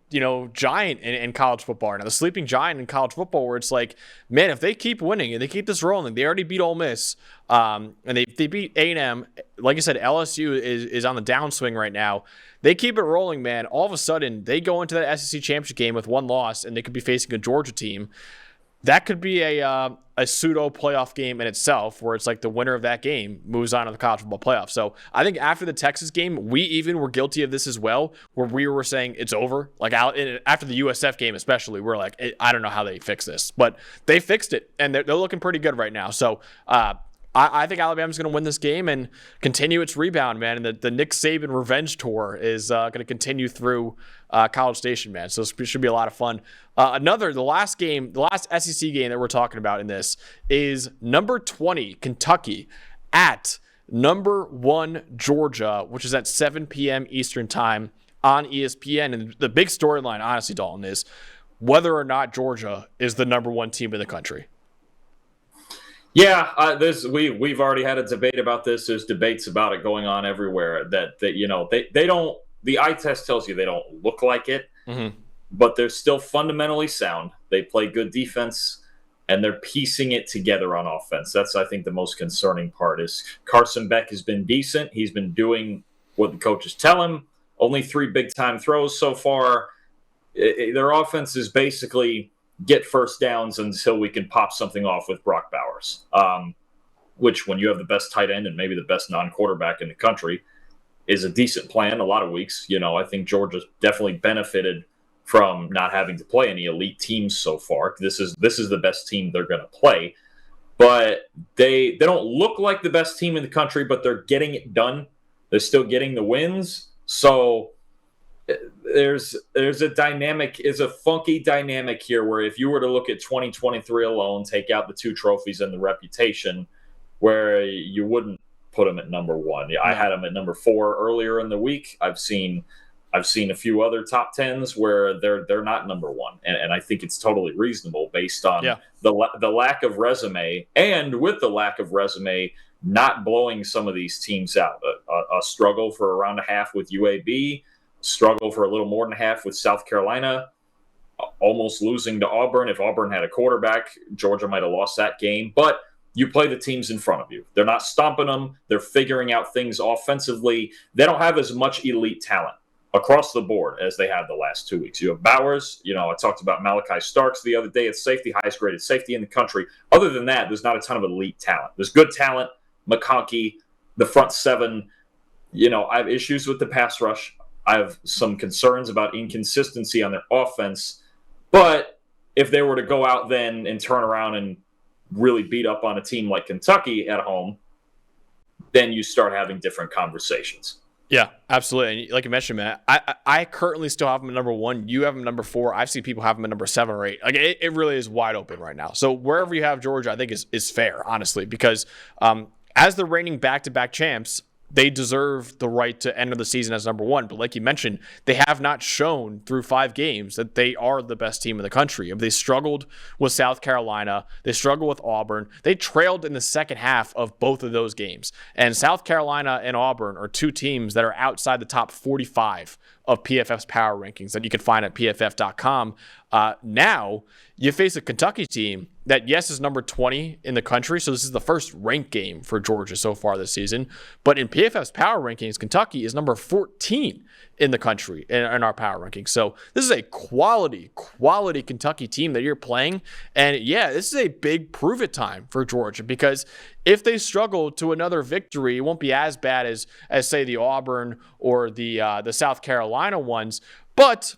[SPEAKER 1] giant in college football now, the sleeping giant in college football, where it's like, man, if they keep winning and they keep this rolling, they already beat Ole Miss, and they beat A&M. Like I said, LSU is on the downswing right now. They keep it rolling, man. All of a sudden, they go into that SEC championship game with one loss, and they could be facing a Georgia team. That could be a pseudo playoff game in itself, where it's like the winner of that game moves on to the college football playoff. So I think after the Texas game, we even were guilty of this as well, where we were saying it's over. Like after the USF game, especially, we're like, I don't know how they fix this, but they fixed it, and they're looking pretty good right now. So I think Alabama's going to win this game and continue its rebound, man. And the Nick Saban revenge tour is going to continue through College Station, man. So it should be a lot of fun. The last SEC game that we're talking about in this is number 20 Kentucky at number 1 Georgia, which is at 7 p.m. Eastern time on ESPN. And the big storyline, honestly, Dalton, is whether or not Georgia is the number 1 team in the country.
[SPEAKER 2] Yeah, we've already had a debate about this. There's debates about it going on everywhere. That they don't. The eye test tells you they don't look like it, but they're still fundamentally sound. They play good defense, and they're piecing it together on offense. That's, I think, the most concerning part. Is Carson Beck has been decent. He's been doing what the coaches tell him. Only 3 big time throws so far. Their offense is basically get first downs until we can pop something off with Brock Bowers, which, when you have the best tight end and maybe the best non-quarterback in the country, is a decent plan a lot of weeks. I think Georgia's definitely benefited from not having to play any elite teams so far. This is the best team they're going to play, but they don't look like the best team in the country, but they're getting it done. They're still getting the wins. So there's a funky dynamic here where if you were to look at 2023 alone, take out the 2 trophies and the reputation, where you wouldn't put them at number 1. I had them at number 4 earlier in the week. I've seen a few other top 10s where they're not number 1, and I think it's totally reasonable based on the lack of resume, and with the lack of resume, not blowing some of these teams out. A struggle for a round and a half with UAB. Struggle for a little more than a half with South Carolina, almost losing to Auburn. If Auburn had a quarterback, Georgia might have lost that game. But you play the teams in front of you. They're not stomping them. They're figuring out things offensively. They don't have as much elite talent across the board as they have the last 2 weeks. You have Bowers. I talked about Malachi Starks the other day at safety, highest graded safety in the country. Other than that, there's not a ton of elite talent. There's good talent. McConkey, the front 7. I have issues with the pass rush. I have some concerns about inconsistency on their offense. But if they were to go out then and turn around and really beat up on a team like Kentucky at home, then you start having different conversations.
[SPEAKER 1] Yeah, absolutely. And like you mentioned, man, I currently still have them at number 1. You have them at number 4. I've seen people have them at number 7 or 8. Like it really is wide open right now. So wherever you have Georgia, I think is fair, honestly, because as the reigning back-to-back champs, they deserve the right to enter the season as number 1. But like you mentioned, they have not shown through 5 games that they are the best team in the country. They struggled with South Carolina. They struggled with Auburn. They trailed in the second half of both of those games. And South Carolina and Auburn are 2 teams that are outside the top 45 of PFF's power rankings that you can find at pff.com. Now you face a Kentucky team that, yes, is number 20 in the country. So this is the first ranked game for Georgia so far this season. But in PFF's power rankings, Kentucky is number 14 in the country in our power rankings. So this is a quality Kentucky team that you're playing. And yeah, this is a big prove it time for Georgia, because if they struggle to another victory, it won't be as bad as say the Auburn or the South Carolina ones. But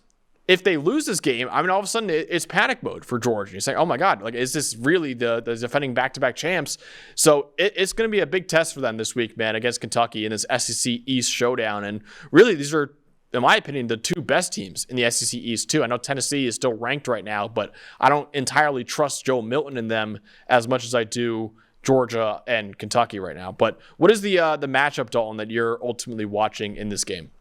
[SPEAKER 1] if they lose this game, I mean, all of a sudden it's panic mode for Georgia. You're saying, oh my God, like, is this really the defending back-to-back champs? So it's going to be a big test for them this week, man, against Kentucky in this SEC East showdown. And really, these are, in my opinion, the 2 best teams in the SEC East too. I know Tennessee is still ranked right now, but I don't entirely trust Joe Milton in them as much as I do Georgia and Kentucky right now. But what is the matchup, Dalton, that you're ultimately watching in this game?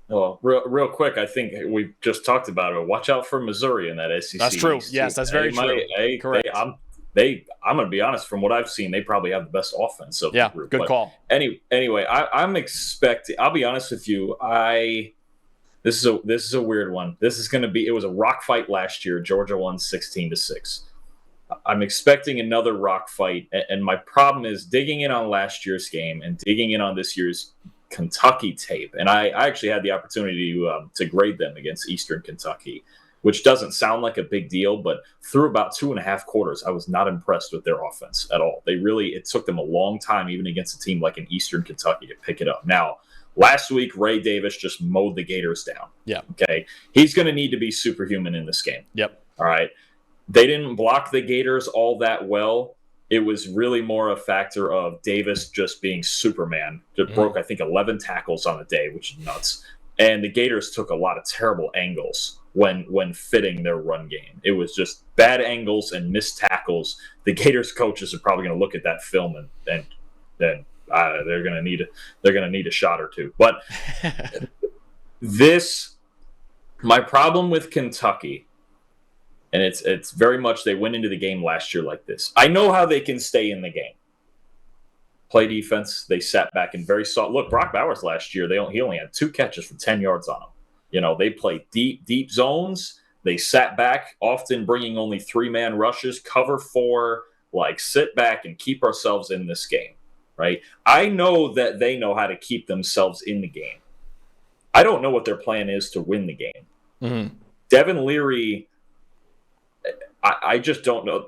[SPEAKER 2] Well, real quick, I think we just talked about it. Watch out for Missouri in that SEC.
[SPEAKER 1] That's true. Yes, that's very true. Correct.
[SPEAKER 2] I'm going to be honest. From what I've seen, they probably have the best offense of the group.
[SPEAKER 1] Good call.
[SPEAKER 2] Anyway, I'm expecting. I'll be honest with you. This is a weird one. This is going to be. It was a rock fight last year. Georgia won 16-6. I'm expecting another rock fight, and my problem is digging in on last year's game and digging in on this year's Kentucky tape. And I actually had the opportunity to grade them against Eastern Kentucky, which doesn't sound like a big deal, but through about 2.5 quarters, I was not impressed with their offense at all. It took them a long time, even against a team like an Eastern Kentucky, to pick it up. Now, last week, Ray Davis just mowed the Gators down.
[SPEAKER 1] Yeah.
[SPEAKER 2] Okay. He's going to need to be superhuman in this game.
[SPEAKER 1] Yep.
[SPEAKER 2] All right. They didn't block the Gators all that well. It was really more a factor of Davis just being Superman. Just broke, I think, 11 tackles on the day, which is nuts. And the Gators took a lot of terrible angles when fitting their run game. It was just bad angles and missed tackles. The Gators coaches are probably going to look at that film and then they're going to need a shot or two. But my problem with Kentucky, and it's very much they went into the game last year like this. I know how they can stay in the game. Play defense. They sat back and very soft. Look, Brock Bowers last year, he only had 2 catches for 10 yards on him. They played deep zones. They sat back, often bringing only 3-man rushes, cover 4, sit back and keep ourselves in this game, right? I know that they know how to keep themselves in the game. I don't know what their plan is to win the game.
[SPEAKER 1] Mm-hmm.
[SPEAKER 2] Devin Leary, I just don't know.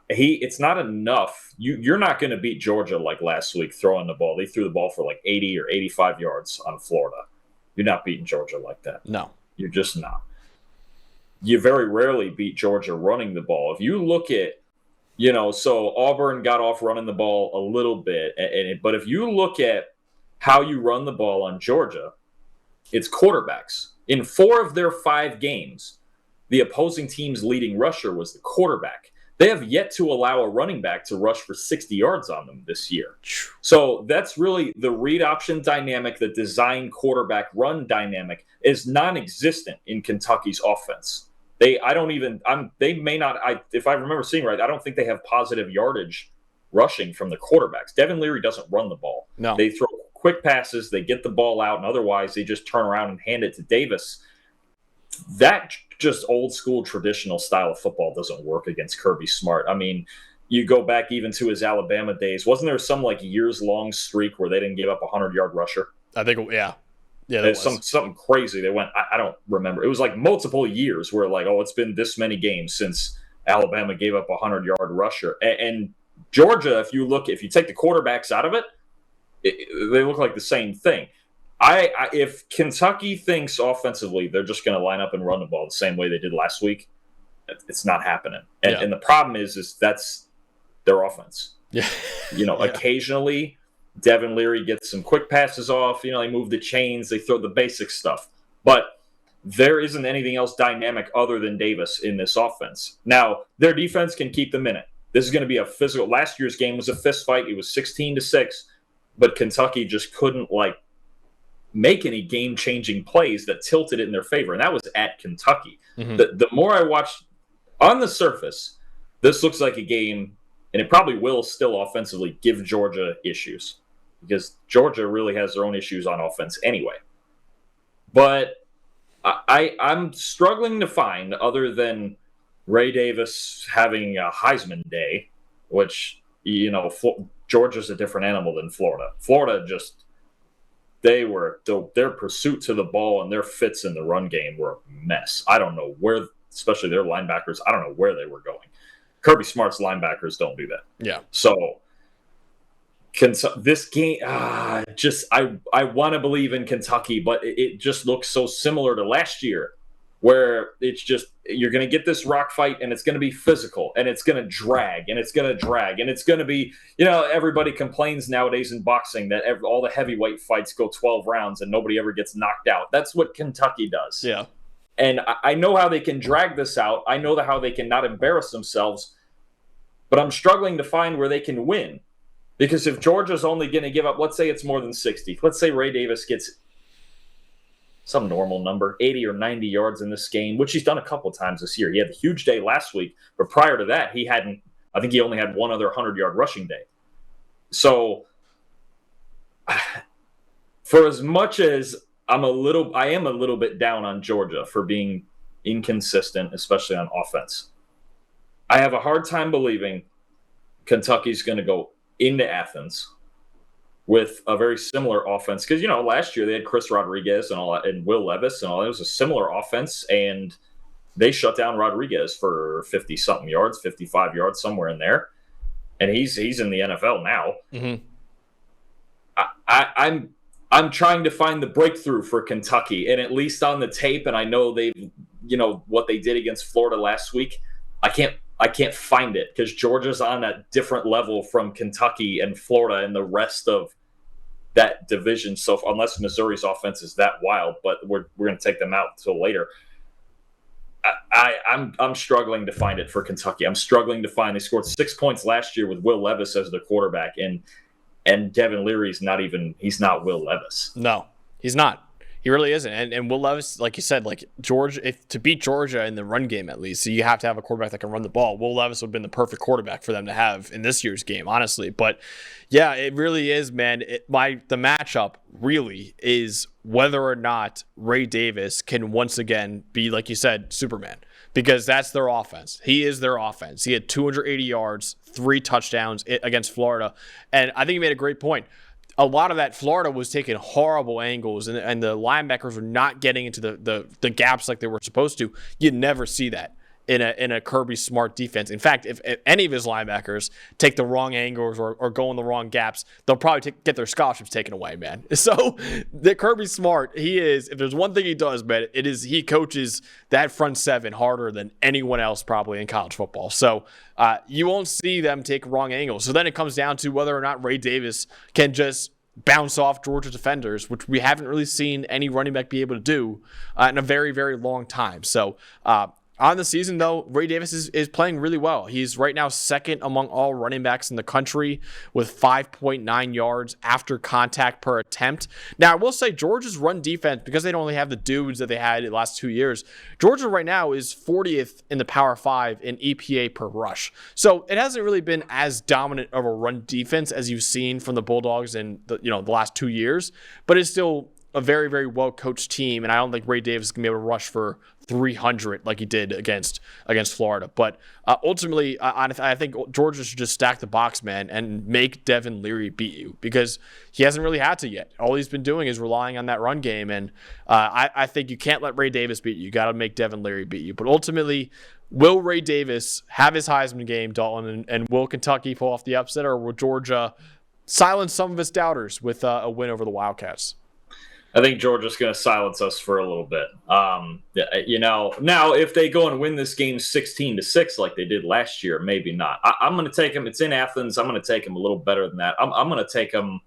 [SPEAKER 2] It's not enough. You're not going to beat Georgia like last week throwing the ball. They threw the ball for 80 or 85 yards on Florida. You're not beating Georgia like that.
[SPEAKER 1] No.
[SPEAKER 2] You're just not. You very rarely beat Georgia running the ball. If you look at, so Auburn got off running the ball a little bit. But if you look at how you run the ball on Georgia, it's quarterbacks. In 4 of their 5 games, the opposing team's leading rusher was the quarterback. They have yet to allow a running back to rush for 60 yards on them this year. So that's really the read option dynamic, the design quarterback run dynamic is non-existent in Kentucky's offense. If I remember seeing right, I don't think they have positive yardage rushing from the quarterbacks. Devin Leary doesn't run the ball.
[SPEAKER 1] No.
[SPEAKER 2] They throw quick passes, they get the ball out, and otherwise they just turn around and hand it to Davis. That just old school traditional style of football doesn't work against Kirby Smart. I mean, you go back even to his Alabama days. Wasn't there some years long streak where they didn't give up a 100-yard rusher?
[SPEAKER 1] I think, yeah. Yeah,
[SPEAKER 2] there's something crazy. They went, I don't remember. It was multiple years where it's been this many games since Alabama gave up a 100-yard rusher. And Georgia, if you take the quarterbacks out of it, they look like the same thing. If Kentucky thinks offensively they're just going to line up and run the ball the same way they did last week, it's not happening. And the problem is that's their offense.
[SPEAKER 1] Yeah.
[SPEAKER 2] Occasionally Devin Leary gets some quick passes off. They move the chains, they throw the basic stuff. But there isn't anything else dynamic other than Davis in this offense. Now, their defense can keep them in it. This is going to be a physical. Last year's game was a fist fight. It was 16-6, but Kentucky just couldn't make any game-changing plays that tilted it in their favor, and that was at Kentucky. Mm-hmm. The more I watched on the surface, this looks like a game, and it probably will still offensively give Georgia issues because Georgia really has their own issues on offense anyway. But I'm struggling to find, other than Ray Davis having a Heisman day, which, Georgia's a different animal than Florida. Florida just... their pursuit to the ball and their fits in the run game were a mess. I don't know where, especially their linebackers, I don't know where they were going. Kirby Smart's linebackers don't do that.
[SPEAKER 1] Yeah.
[SPEAKER 2] So this game, I want to believe in Kentucky, but it just looks so similar to last year, where it's just you're going to get this rock fight and it's going to be physical and it's going to drag and it's going to drag and it's going to be, everybody complains nowadays in boxing that all the heavyweight fights go 12 rounds and nobody ever gets knocked out. That's what Kentucky does.
[SPEAKER 1] Yeah.
[SPEAKER 2] And I know how they can drag this out. I know how they can not embarrass themselves, but I'm struggling to find where they can win. Because if Georgia's only going to give up, let's say it's more than 60. Let's say Ray Davis gets some normal number, 80 or 90 yards in this game, which he's done a couple times this year. He had a huge day last week, but prior to that, I think he only had one other 100-yard rushing day. So for as much as I am a little bit down on Georgia for being inconsistent, especially on offense, I have a hard time believing Kentucky's going to go into Athens with a very similar offense. Because, last year they had Chris Rodriguez and Will Levis and all. It was a similar offense, and they shut down Rodriguez for 50-something yards, 55 yards, somewhere in there. And he's in the NFL now. Mm-hmm. I'm trying to find the breakthrough for Kentucky, and at least on the tape, and I know what they did against Florida last week, I can't find it because Georgia's on a different level from Kentucky and Florida and the rest of that division. So unless Missouri's offense is that wild, but we're going to take them out until later. I'm struggling to find it for Kentucky. I'm struggling to find. They scored 6 points last year with Will Levis as their quarterback, and And Devin Leary's he's not Will Levis.
[SPEAKER 1] No, he's not. He really isn't. And Will Levis, like you said, like Georgia, to beat Georgia in the run game at least, so you have to have a quarterback that can run the ball. Will Levis would have been the perfect quarterback for them to have in this year's game, honestly. But yeah, it really is, man. The matchup really is whether or not Ray Davis can once again be, like you said, Superman. Because that's their offense. He is their offense. He had 280 yards, 3 touchdowns against Florida. And I think he made a great point. A lot of that, Florida was taking horrible angles, and the linebackers were not getting into the gaps like they were supposed to. You never see that in a Kirby Smart defense. In fact, if any of his linebackers take the wrong angles or go in the wrong gaps, they'll probably get their scholarships taken away, man. So the Kirby Smart, if there's one thing he does, man, it is he coaches that front seven harder than anyone else probably in college football. So you won't see them take wrong angles. So then it comes down to whether or not Ray Davis can just bounce off Georgia defenders, which we haven't really seen any running back be able to do in a very, very long time. So on the season, though, Ray Davis is playing really well. He's right now second among all running backs in the country with 5.9 yards after contact per attempt. Now, I will say Georgia's run defense, because they don't only have the dudes that they had the last 2 years, Georgia right now is 40th in the Power 5 in EPA per rush. So it hasn't really been as dominant of a run defense as you've seen from the Bulldogs in the last 2 years, but it's still a very, very well-coached team, and I don't think Ray Davis is going to be able to rush for 300 like he did against Florida. But ultimately, I think Georgia should just stack the box, man, and make Devin Leary beat you, because he hasn't really had to yet. All he's been doing is relying on that run game, and I think you can't let Ray Davis beat you. You got to make Devin Leary beat you. But ultimately, will Ray Davis have his Heisman game, Dalton, and will Kentucky pull off the upset, or will Georgia silence some of its doubters with a win over the Wildcats?
[SPEAKER 2] I think Georgia's going to silence us for a little bit. Now if they go and win this game 16-6 like they did last year, maybe not. I'm going to take them. It's in Athens. I'm going to take them a little better than that. I'm going to take them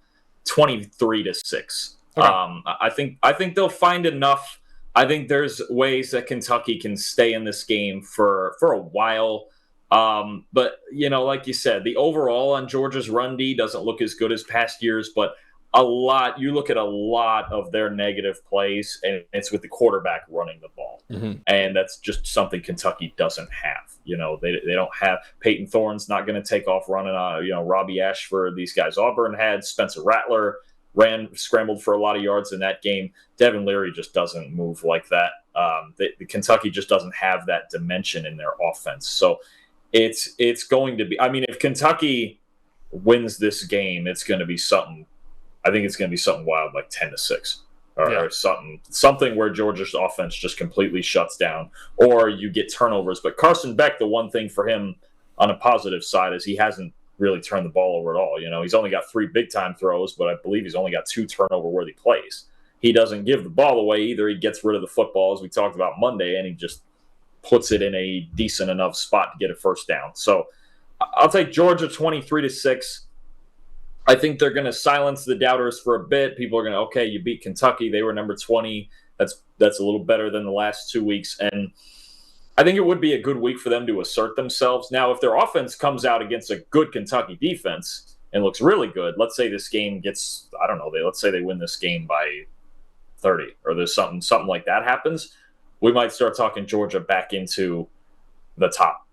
[SPEAKER 2] 23-6. Okay. I think they'll find enough. I think there's ways that Kentucky can stay in this game for a while. But like you said, the overall on Georgia's run D doesn't look as good as past years, but you look at a lot of their negative plays, and it's with the quarterback running the ball. Mm-hmm. And that's just something Kentucky doesn't have. They don't have. Peyton Thorne's not going to take off running Robbie Ashford. These guys Auburn had. Spencer Rattler scrambled for a lot of yards in that game. Devin Leary just doesn't move like that. The Kentucky just doesn't have that dimension in their offense. So it's going to be, if Kentucky wins this game, it's going to be something. I think it's going to be something wild, like 10-6, or something where Georgia's offense just completely shuts down, or you get turnovers. But Carson Beck, the one thing for him on a positive side is he hasn't really turned the ball over at all. He's only got 3 big-time throws, but I believe he's only got 2 turnover-worthy plays. He doesn't give the ball away either. He gets rid of the football, as we talked about Monday, and he just puts it in a decent enough spot to get a first down. So I'll take Georgia 23-6. I think they're going to silence the doubters for a bit. People are going to, okay, you beat Kentucky. They were number 20. That's a little better than the last 2 weeks. And I think it would be a good week for them to assert themselves. Now, if their offense comes out against a good Kentucky defense and looks really good, let's say this game gets, let's say they win this game by 30, or there's something like that happens, we might start talking Georgia back into the top.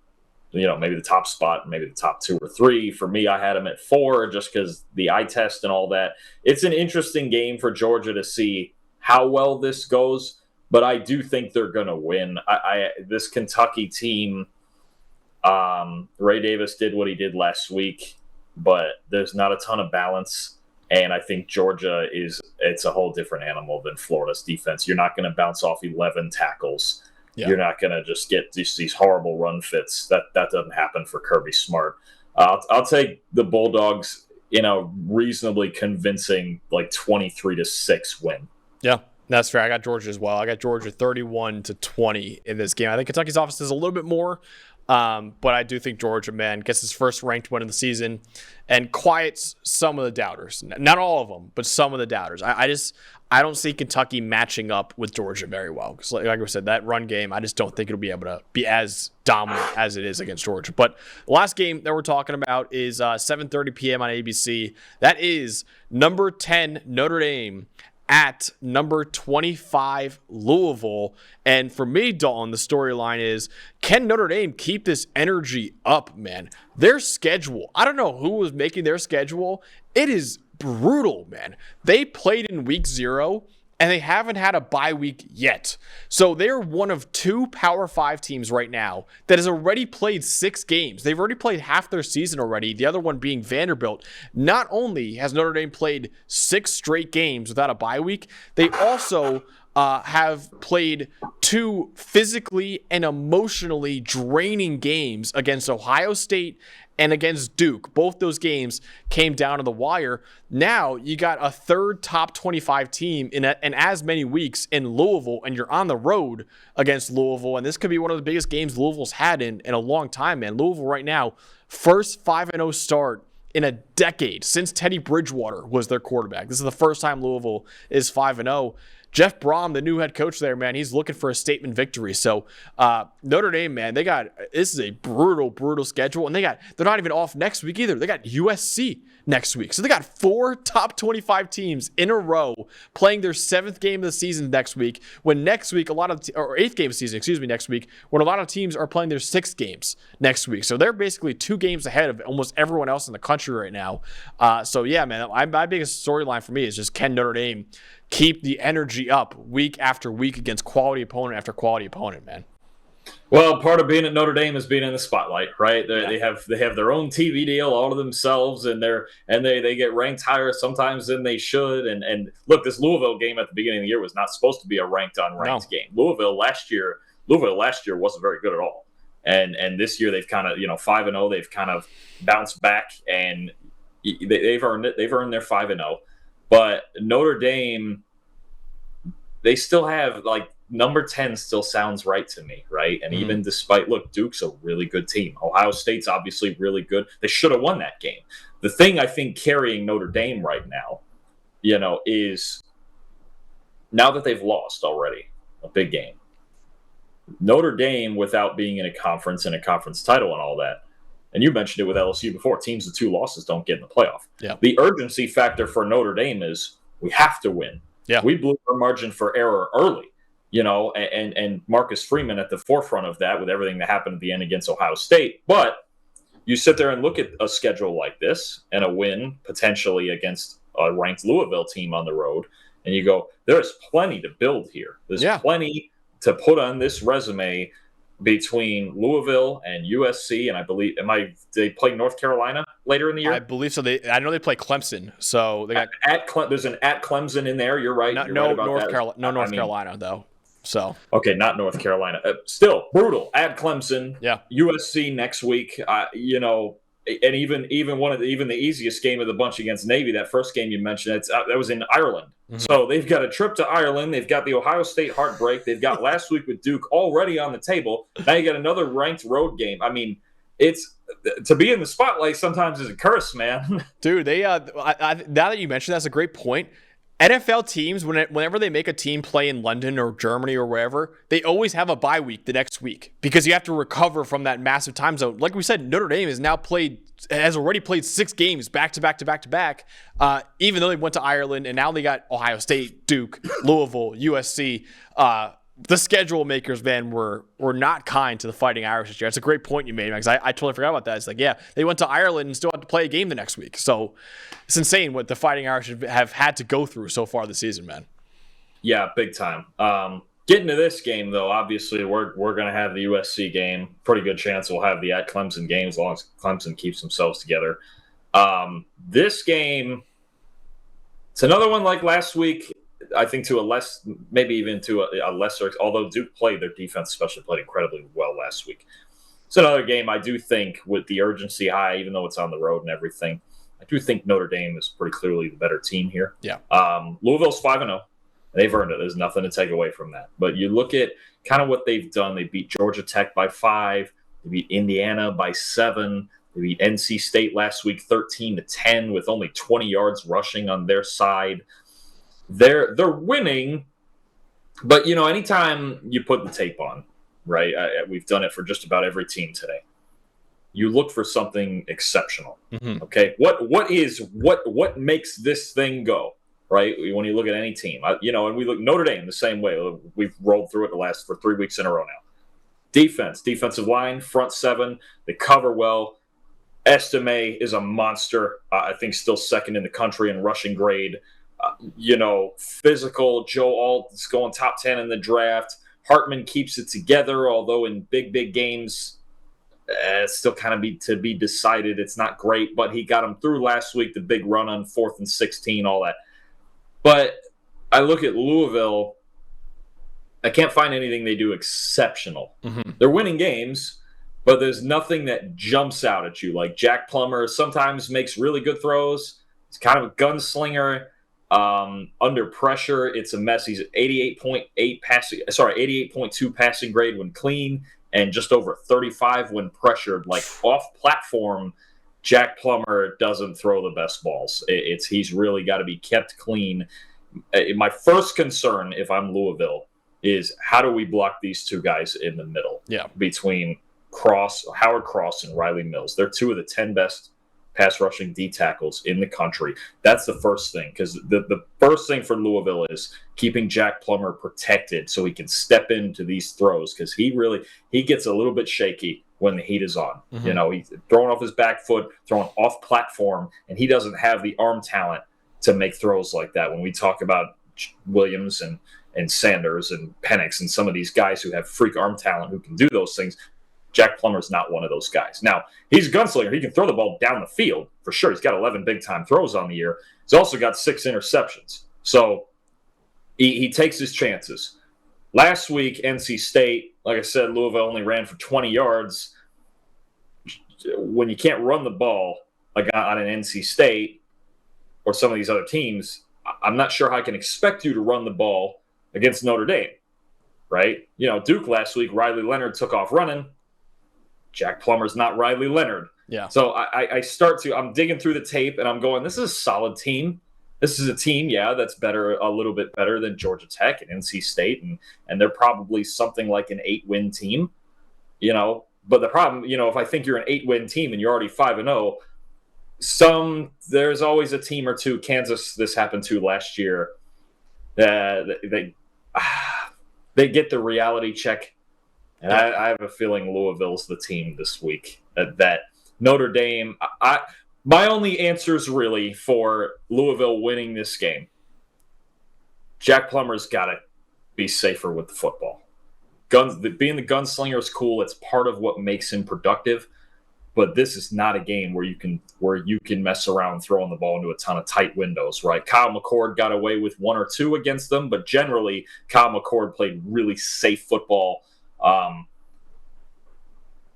[SPEAKER 2] Maybe the top spot, maybe the top 2 or 3. For me, I had them at 4 just because the eye test and all that. It's an interesting game for Georgia to see how well this goes, but I do think they're going to win. This Kentucky team, Ray Davis did what he did last week, but there's not a ton of balance, and I think Georgia it's a whole different animal than Florida's defense. You're not going to bounce off 11 tackles. Yeah. You're not going to just get these horrible run fits. That doesn't happen for Kirby Smart. I'll take the Bulldogs in a reasonably convincing, like 23-6 win.
[SPEAKER 1] Yeah, that's fair. I got Georgia as well. I got Georgia 31-20 in this game. I think Kentucky's offense is a little bit more But I do think Georgia, man, gets his first ranked win of the season and quiets some of the doubters. Not all of them, but some of the doubters. I don't see Kentucky matching up with Georgia very well. Because like I said, that run game, I just don't think it'll be able to be as dominant as it is against Georgia. But the last game that we're talking about is 7:30 p.m. on ABC. That is number 10 Notre Dame at number 25 Louisville. And for me, Dalton, the storyline is, can Notre Dame keep this energy up, man? Their schedule, I don't know who was making their schedule. It is brutal, man. They played in week 0 and they haven't had a bye week yet. So they're one of 2 Power 5 teams right now that has already played 6 games. They've already played half their season already, the other one being Vanderbilt. Not only has Notre Dame played 6 straight games without a bye week, they also have played 2 physically and emotionally draining games against Ohio State and against Duke. Both those games came down to the wire. Now you got a third top 25 team in as many weeks in Louisville, and you're on the road against Louisville. And this could be one of the biggest games Louisville's had in a long time, man. Louisville right now, first 5-0 start in a decade since Teddy Bridgewater was their quarterback. This is the first time Louisville is 5-0. Jeff Brom, the new head coach there, man, he's looking for a statement victory. So Notre Dame, man, this is a brutal, brutal schedule. And they're not even off next week either. They got USC next week. So they got 4 top 25 teams in a row playing their 7th game of the season next week, when next week or 8th game of the season, next week, when a lot of teams are playing their 6th games next week. So they're basically 2 games ahead of almost everyone else in the country right now. So yeah, man, my biggest storyline for me is just, can Notre Dame keep the energy up week after week against quality opponent after quality opponent, man?
[SPEAKER 2] Well, part of being at Notre Dame is being in the spotlight, right? They have their own TV deal all to themselves, and they get ranked higher sometimes than they should. And look, this Louisville game at the beginning of the year was not supposed to be a ranked game. Louisville last year wasn't very good at all, and this year they've kind of 5-0. They've kind of bounced back, and they've earned it. They've earned their 5-0. But Notre Dame, they still have, number 10 still sounds right to me, right? And even despite, Duke's a really good team. Ohio State's obviously really good. They should have won that game. The thing I think carrying Notre Dame right now, is now that they've lost already a big game, Notre Dame, without being in a conference and a conference title and all that, and you mentioned it with LSU before, teams with 2 losses don't get in the playoff.
[SPEAKER 1] Yeah.
[SPEAKER 2] The urgency factor for Notre Dame is, we have to win.
[SPEAKER 1] Yeah.
[SPEAKER 2] We blew our margin for error early, and Marcus Freeman at the forefront of that with everything that happened at the end against Ohio State. But you sit there and look at a schedule like this and a win potentially against a ranked Louisville team on the road, and you go, there's plenty to build here. There's plenty to put on this resume between Louisville and USC, and I believe they play North Carolina later in the year.
[SPEAKER 1] I believe so. I know they play Clemson, so they got
[SPEAKER 2] there's an at Clemson in there. You're right.
[SPEAKER 1] North Carolina though. So
[SPEAKER 2] okay, not North Carolina. Still brutal at Clemson.
[SPEAKER 1] Yeah,
[SPEAKER 2] USC next week. And even the easiest game of the bunch against Navy, that first game you mentioned, that was in Ireland. Mm-hmm. So they've got a trip to Ireland. They've got the Ohio State heartbreak. They've got last week with Duke already on the table. Now you got another ranked road game. I mean, it's to be in the spotlight sometimes is a curse, man.
[SPEAKER 1] Dude, they now that you mentioned, that's a great point. NFL teams, whenever they make a team play in London or Germany or wherever, they always have a bye week the next week because you have to recover from that massive time zone. Like we said, Notre Dame has already played 6 games back to back, even though they went to Ireland, and now they got Ohio State, Duke, Louisville, USC. The schedule makers, man, were not kind to the Fighting Irish this year. That's a great point you made, man, because I totally forgot about that. It's like, yeah, they went to Ireland and still have to play a game the next week. So it's insane what the Fighting Irish have had to go through so far this season, man.
[SPEAKER 2] Yeah, big time. Getting to this game, though, obviously we're going to have the USC game. Pretty good chance we'll have the at Clemson game as long as Clemson keeps themselves together. This game, it's another one like last week. I think to a lesser, although Duke played, their defense especially played incredibly well last week. It's another game I do think with the urgency high, even though it's on the road and everything, I do think Notre Dame is pretty clearly the better team here.
[SPEAKER 1] Yeah.
[SPEAKER 2] Louisville's 5-0. They've earned it. There's nothing to take away from that. But you look at kind of what they've done. They beat Georgia Tech by 5. They beat Indiana by 7. They beat NC State last week 13-10 with only 20 yards rushing on their side. They're winning, but anytime you put the tape on, right? We've done it for just about every team today. You look for something exceptional. Mm-hmm. Okay, what makes this thing go? Right? When you look at any team, and we look Notre Dame the same way. We've rolled through it for 3 weeks in a row now. Defensive line, front 7, they cover well. Estime is a monster. I think still second in the country in rushing grade. Physical. Joe Alt is going top 10 in the draft. Hartman keeps it together, although in big games, it's still kind of to be decided. It's not great, but he got him through last week, the big run on 4th and 16, all that. But I look at Louisville, I can't find anything they do exceptional. Mm-hmm. They're winning games, but there's nothing that jumps out at you. Like Jack Plummer sometimes makes really good throws. He's kind of a gunslinger. Under pressure, it's a mess. He's at 88.2 passing grade when clean, and just over 35 when pressured. Like off platform, Jack Plummer doesn't throw the best balls. He's really got to be kept clean. My first concern, if I'm Louisville, is how do we block these two guys in the middle? Yeah, between Howard Cross and Riley Mills. They're 2 of the 10 best pass rushing D tackles in the country. That's the first thing, because the first thing for Louisville is keeping Jack Plummer protected so he can step into these throws, because he gets a little bit shaky when the heat is on. Mm-hmm. He's throwing off his back foot, throwing off platform, and he doesn't have the arm talent to make throws like that. When we talk about Williams and Sanders and Penix and some of these guys who have freak arm talent who can do those things, Jack Plummer's not one of those guys. Now, he's a gunslinger. He can throw the ball down the field for sure. He's got 11 big-time throws on the year. He's also got 6 interceptions. So he takes his chances. Last week, NC State, like I said, Louisville only ran for 20 yards. When you can't run the ball like on an NC State or some of these other teams, I'm not sure how I can expect you to run the ball against Notre Dame, right? Duke last week, Riley Leonard took off running. Jack Plummer's not Riley Leonard. Yeah. So I'm digging through the tape and I'm going, this is a solid team. This is a team, that's a little bit better than Georgia Tech and NC State, and they're probably something like an 8-win team, But the problem, if I think you're an 8-win team and you're already 5-0, there's always a team or two. Kansas, this happened to last year. They get the reality check, and I have a feeling Louisville's the team this week. That Notre Dame. My only answers really for Louisville winning this game, Jack Plummer's got to be safer with the football. Being the gunslinger is cool. It's part of what makes him productive. But this is not a game where you can mess around throwing the ball into a ton of tight windows, right? Kyle McCord got away with 1 or 2 against them, but generally Kyle McCord played really safe football.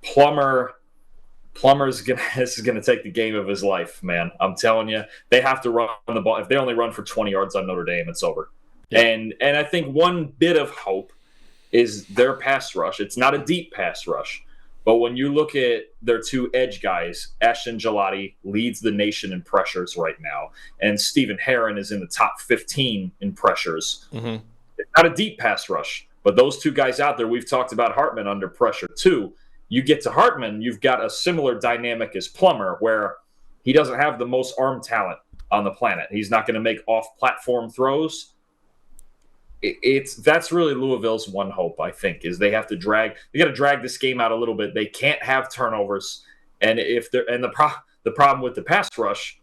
[SPEAKER 2] Plummer's this is gonna take the game of his life, man. I'm telling you, they have to run the ball. If they only run for 20 yards on Notre Dame, it's over. Yeah. And I think one bit of hope is their pass rush. It's not a deep pass rush, but when you look at their 2 edge guys, Ashton Gelati leads the nation in pressures right now, and Stephen Herron is in the top 15 in pressures. Mm-hmm. It's not a deep pass rush, but those 2 guys out there, we've talked about Hartman under pressure too. You get to Hartman, you've got a similar dynamic as Plummer, where he doesn't have the most arm talent on the planet. He's not going to make off-platform throws. That's really Louisville's one hope, I think, is they got to drag this game out a little bit. They can't have turnovers, and the problem with the pass rush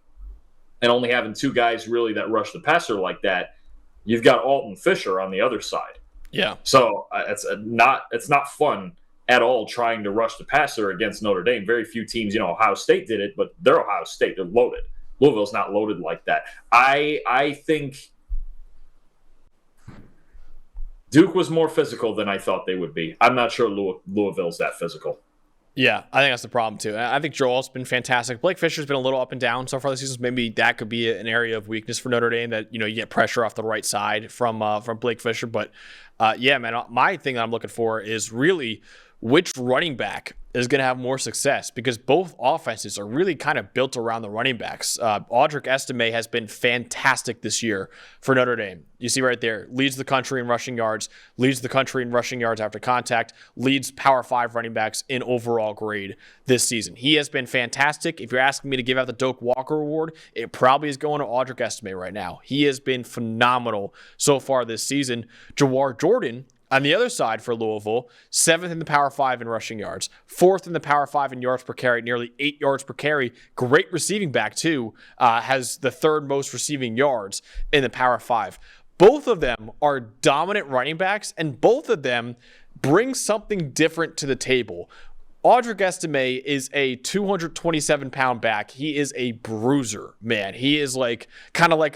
[SPEAKER 2] and only having 2 guys really that rush the passer like that, you've got Alton Fisher on the other side. Yeah. So it's not fun at all trying to rush the passer against Notre Dame. Very few teams, Ohio State did it, but they're Ohio State. They're loaded. Louisville's not loaded like that. I think Duke was more physical than I thought they would be. I'm not sure Louisville's that physical.
[SPEAKER 1] Yeah, I think that's the problem too. I think Joel's been fantastic. Blake Fisher's been a little up and down so far this season. Maybe that could be an area of weakness for Notre Dame, that you get pressure off the right side from Blake Fisher. But Yeah, man. My thing that I'm looking for is really which running back is going to have more success because both offenses are really kind of built around the running backs. Audric Estime has been fantastic this year for Notre Dame. You see right there, leads the country in rushing yards, leads the country in rushing yards after contact, leads Power 5 running backs in overall grade this season. He has been fantastic. If you're asking me to give out the Doak Walker Award, it probably is going to Audric Estime right now. He has been phenomenal so far this season. Jawar Jordan, on the other side for Louisville, 7th in the Power 5 in rushing yards, 4th in the Power 5 in yards per carry, nearly 8 yards per carry. Great receiving back, too. Has the 3rd most receiving yards in the Power 5. Both of them are dominant running backs, and both of them bring something different to the table. Audric Estime is a 227-pound back. He is a bruiser, man. He is like kind of like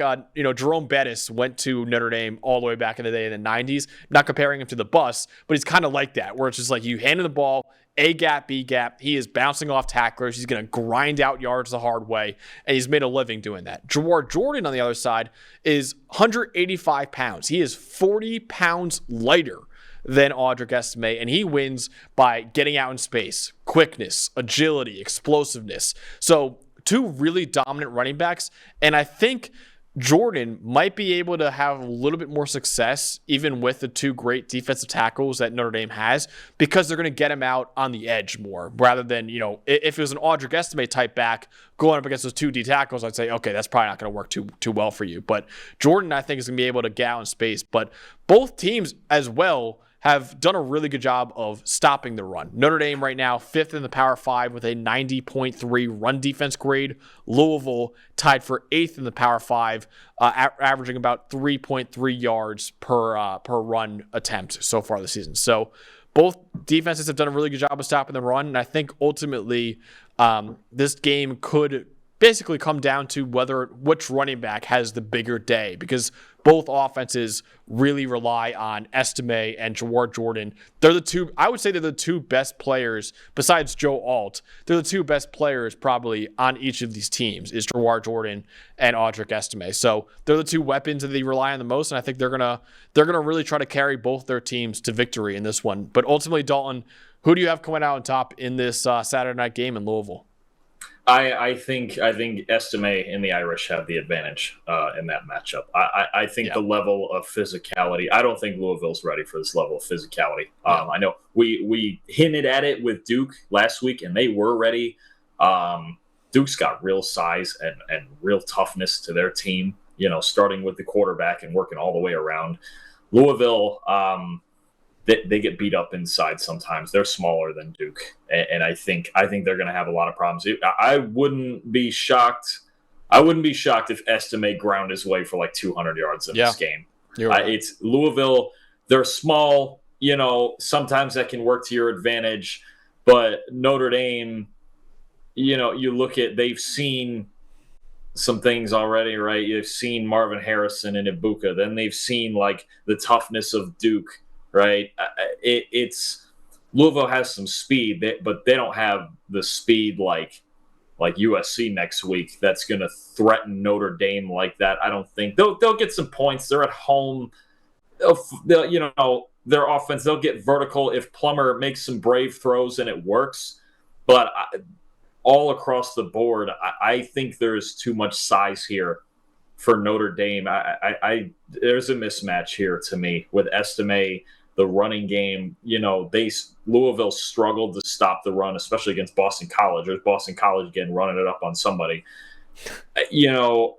[SPEAKER 1] Jerome Bettis went to Notre Dame all the way back in the day in the 90s. Not comparing him to the bus, but he's kind of like that, where it's just like you hand him the ball, A gap, B gap. He is bouncing off tacklers. He's going to grind out yards the hard way, and he's made a living doing that. Jawar Jordan on the other side is 185 pounds. He is 40 pounds lighter than Audric Estime, and he wins by getting out in space, quickness, agility, explosiveness. So 2 really dominant running backs, and I think Jordan might be able to have a little bit more success even with the 2 great defensive tackles that Notre Dame has because they're going to get him out on the edge more rather than, if it was an Audric Estime type back going up against those 2 D tackles, I'd say, okay, that's probably not going to work too well for you. But Jordan, I think, is going to be able to get out in space. But both teams as well have done a really good job of stopping the run. Notre Dame right now, 5th in the Power 5 with a 90.3 run defense grade. Louisville tied for 8th in the Power 5, averaging about 3.3 yards per run attempt so far this season. So both defenses have done a really good job of stopping the run, and I think ultimately this game could basically come down to which running back has the bigger day because both offenses really rely on Estime and Jawar Jordan. I would say they're the 2 best players besides Joe Alt. They're the 2 best players probably on each of these teams is Jawar Jordan and Audric Estime. So they're the 2 weapons that they rely on the most, and I think they're gonna really try to carry both their teams to victory in this one. But ultimately, Dalton, who do you have coming out on top in this Saturday night game in Louisville?
[SPEAKER 2] I think Estime and the Irish have the advantage in that matchup. I think the level of physicality. I don't think Louisville's ready for this level of physicality. I know we hinted at it with Duke last week, and they were ready. Duke's got real size and real toughness to their team. Starting with the quarterback and working all the way around. Louisville. They get beat up inside sometimes. They're smaller than Duke, and I think they're going to have a lot of problems. I wouldn't be shocked. I wouldn't be shocked if Estime ground his way for like 200 yards in this game. Right. It's Louisville. They're small. Sometimes that can work to your advantage, but Notre Dame. You look at they've seen some things already, right? You've seen Marvin Harrison and Ibuka. Then they've seen like the toughness of Duke. Right, it's Louisville has some speed, but they don't have the speed like USC next week. That's going to threaten Notre Dame like that. I don't think they'll get some points. They're at home. Their offense. They'll get vertical if Plummer makes some brave throws and it works. But all across the board, I think there's too much size here for Notre Dame. There's a mismatch here to me with Estime. The running game, Louisville struggled to stop the run, especially against Boston College. There's Boston College again running it up on somebody. I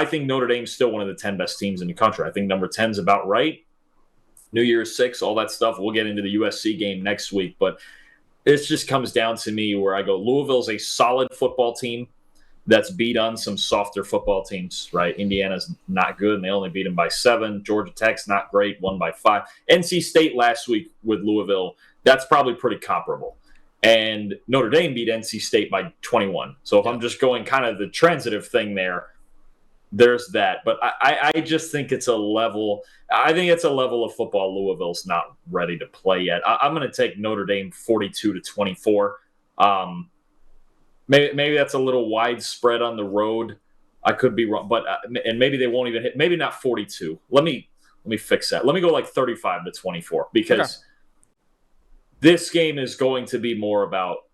[SPEAKER 2] think Notre Dame's still one of the 10 best teams in the country. I think number 10 is about right. New Year's 6, all that stuff. We'll get into the USC game next week, but it just comes down to me where I go, Louisville's a solid football team that's beat on some softer football teams, right? Indiana's not good, and they only beat them by 7. Georgia Tech's not great, won by 5. NC State last week with Louisville, that's probably pretty comparable. And Notre Dame beat NC State by 21. So if I'm just going kind of the transitive thing there's that. But I just think it's a level – I think it's a level of football Louisville's not ready to play yet. I'm going to take Notre Dame 42-24. Maybe that's a little widespread on the road. I could be wrong, but and maybe they won't even hit. Maybe not 42. Let me fix that. Let me go like 35-24 because this game is going to be more about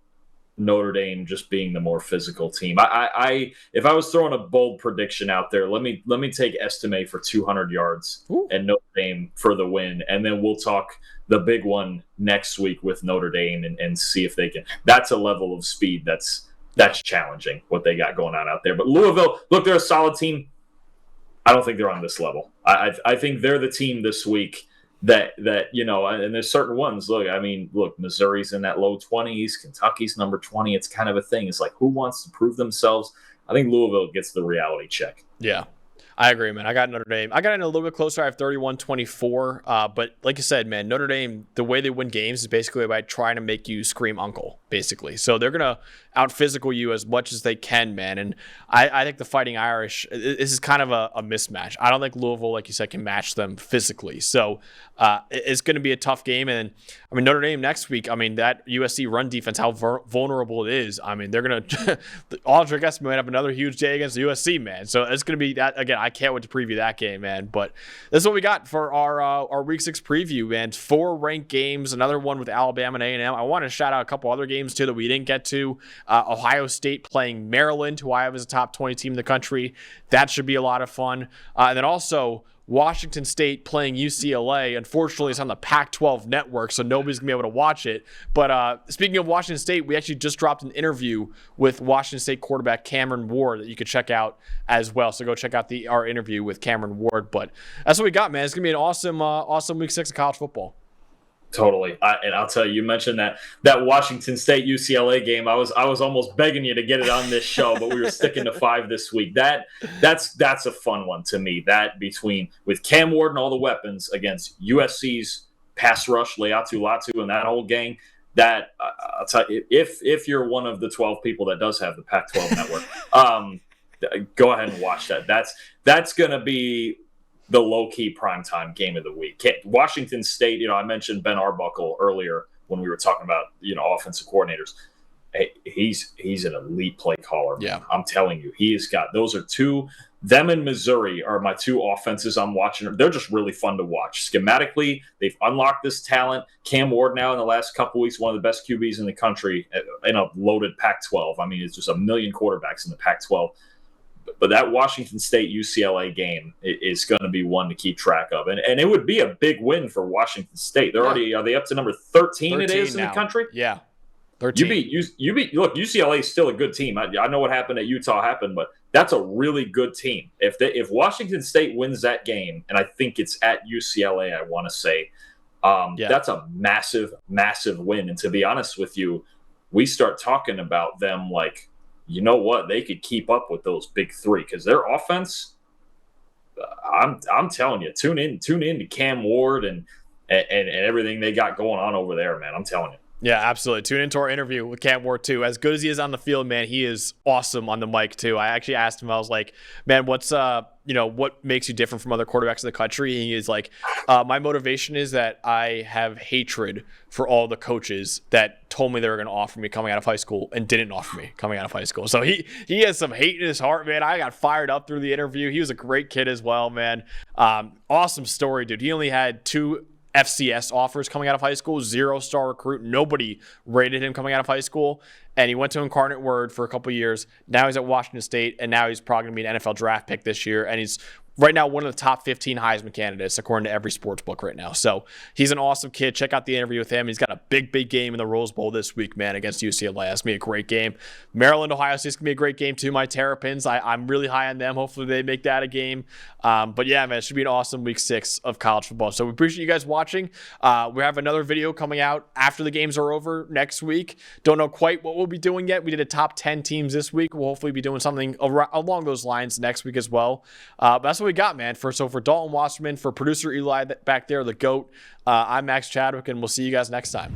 [SPEAKER 2] Notre Dame just being the more physical team. If I was throwing a bold prediction out there, let me take Estime for 200 yards and Notre Dame for the win, and then we'll talk the big one next week with Notre Dame and see if they can. That's a level of speed that's challenging what they got going on out there. But Louisville, look, they're a solid team. I don't think they're on this level. I think they're the team this week that and there's certain ones. Look, Missouri's in that low 20s, Kentucky's number 20. It's kind of a thing. It's like, who wants to prove themselves? I think Louisville gets the reality check.
[SPEAKER 1] Yeah. I agree, man. I got Notre Dame. I got in a little bit closer. I have 31-24. But like you said, man, Notre Dame, the way they win games is basically by trying to make you scream uncle, basically. So they're going to out-physical you as much as they can, man. And I think the Fighting Irish, this is kind of a mismatch. I don't think Louisville, like you said, can match them physically. So it's going to be a tough game. And, Notre Dame next week, that USC run defense, how vulnerable it is. They're going to – Aldrich Espen might have another huge day against USC, man. So it's going to be that – again, I can't wait to preview that game, man. But this is what we got for our Week 6 preview, man. 4 ranked games, another one with Alabama and A&M. I want to shout out a couple other games, too, that we didn't get to. Ohio State playing Maryland, who I have as a top 20 team in the country. That should be a lot of fun. And then also Washington State playing UCLA. Unfortunately, it's on the Pac-12 network, so nobody's going to be able to watch it. But speaking of Washington State, we actually just dropped an interview with Washington State quarterback Cameron Ward that you could check out as well. So go check out our interview with Cameron Ward. But that's what we got, man. It's going to be an awesome Week 6 of college football.
[SPEAKER 2] Totally. And I'll tell you, you mentioned that Washington State UCLA game. I was almost begging you to get it on this show, but we were sticking to 5 this week. That's a fun one to me. That with Cam Ward and all the weapons against USC's pass rush, Leatu Latu and that whole gang. That I'll tell you, if you're one of the 12 people that does have the Pac-12 network, go ahead and watch that. That's going to be the low-key primetime game of the week. Washington State, I mentioned Ben Arbuckle earlier when we were talking about, offensive coordinators. Hey, he's an elite play caller.
[SPEAKER 1] Yeah.
[SPEAKER 2] I'm telling you, he has got – those are two – them and Missouri are my 2 offenses I'm watching. They're just really fun to watch. Schematically, they've unlocked this talent. Cam Ward now in the last couple weeks, one of the best QBs in the country in a loaded Pac-12. It's just a million quarterbacks in the Pac-12. But that Washington State-UCLA game is going to be one to keep track of. And it would be a big win for Washington State. Are they up to number 13 it is now in the country?
[SPEAKER 1] Yeah, 13.
[SPEAKER 2] Look, UCLA is still a good team. I know what happened at Utah happened, but that's a really good team. If Washington State wins that game, and I think it's at UCLA, I want to say, that's a massive, massive win. And to be honest with you, we start talking about them like, you know what? They could keep up with those big 3 because their offense. I'm telling you, tune in to Cam Ward and everything they got going on over there, man. I'm telling you.
[SPEAKER 1] Yeah, absolutely. Tune into our interview with Cam Ward, too. As good as he is on the field, man, he is awesome on the mic, too. I actually asked him, I was like, man, what's what makes you different from other quarterbacks in the country? And he is like, my motivation is that I have hatred for all the coaches that told me they were going to offer me coming out of high school and didn't offer me coming out of high school. So he has some hate in his heart, man. I got fired up through the interview. He was a great kid as well, man. Awesome story, dude. He only had 2 FCS offers coming out of high school, 0-star recruit. Nobody rated him coming out of high school. And he went to Incarnate Word for a couple of years. Now he's at Washington State, and now he's probably going to be an NFL draft pick this year. And he's right now one of the top 15 Heisman candidates, according to every sports book right now. So he's an awesome kid. Check out the interview with him. He's got a big game in the Rose Bowl this week, man, against UCLA. That's going to be a great game. Maryland, Ohio State's going to be a great game, too. My Terrapins, I'm really high on them. Hopefully they make that a game. But yeah, man, it should be an awesome Week 6 of college football. So we appreciate you guys watching. We have another video coming out after the games are over next week. Don't know quite what we'll be doing yet. We did a top 10 teams this week. We'll hopefully be doing something along those lines next week as well. But that's what we got, man. For Dalton Wasserman, for producer Eli back there, the GOAT, I'm Max Chadwick, and we'll see you guys next time.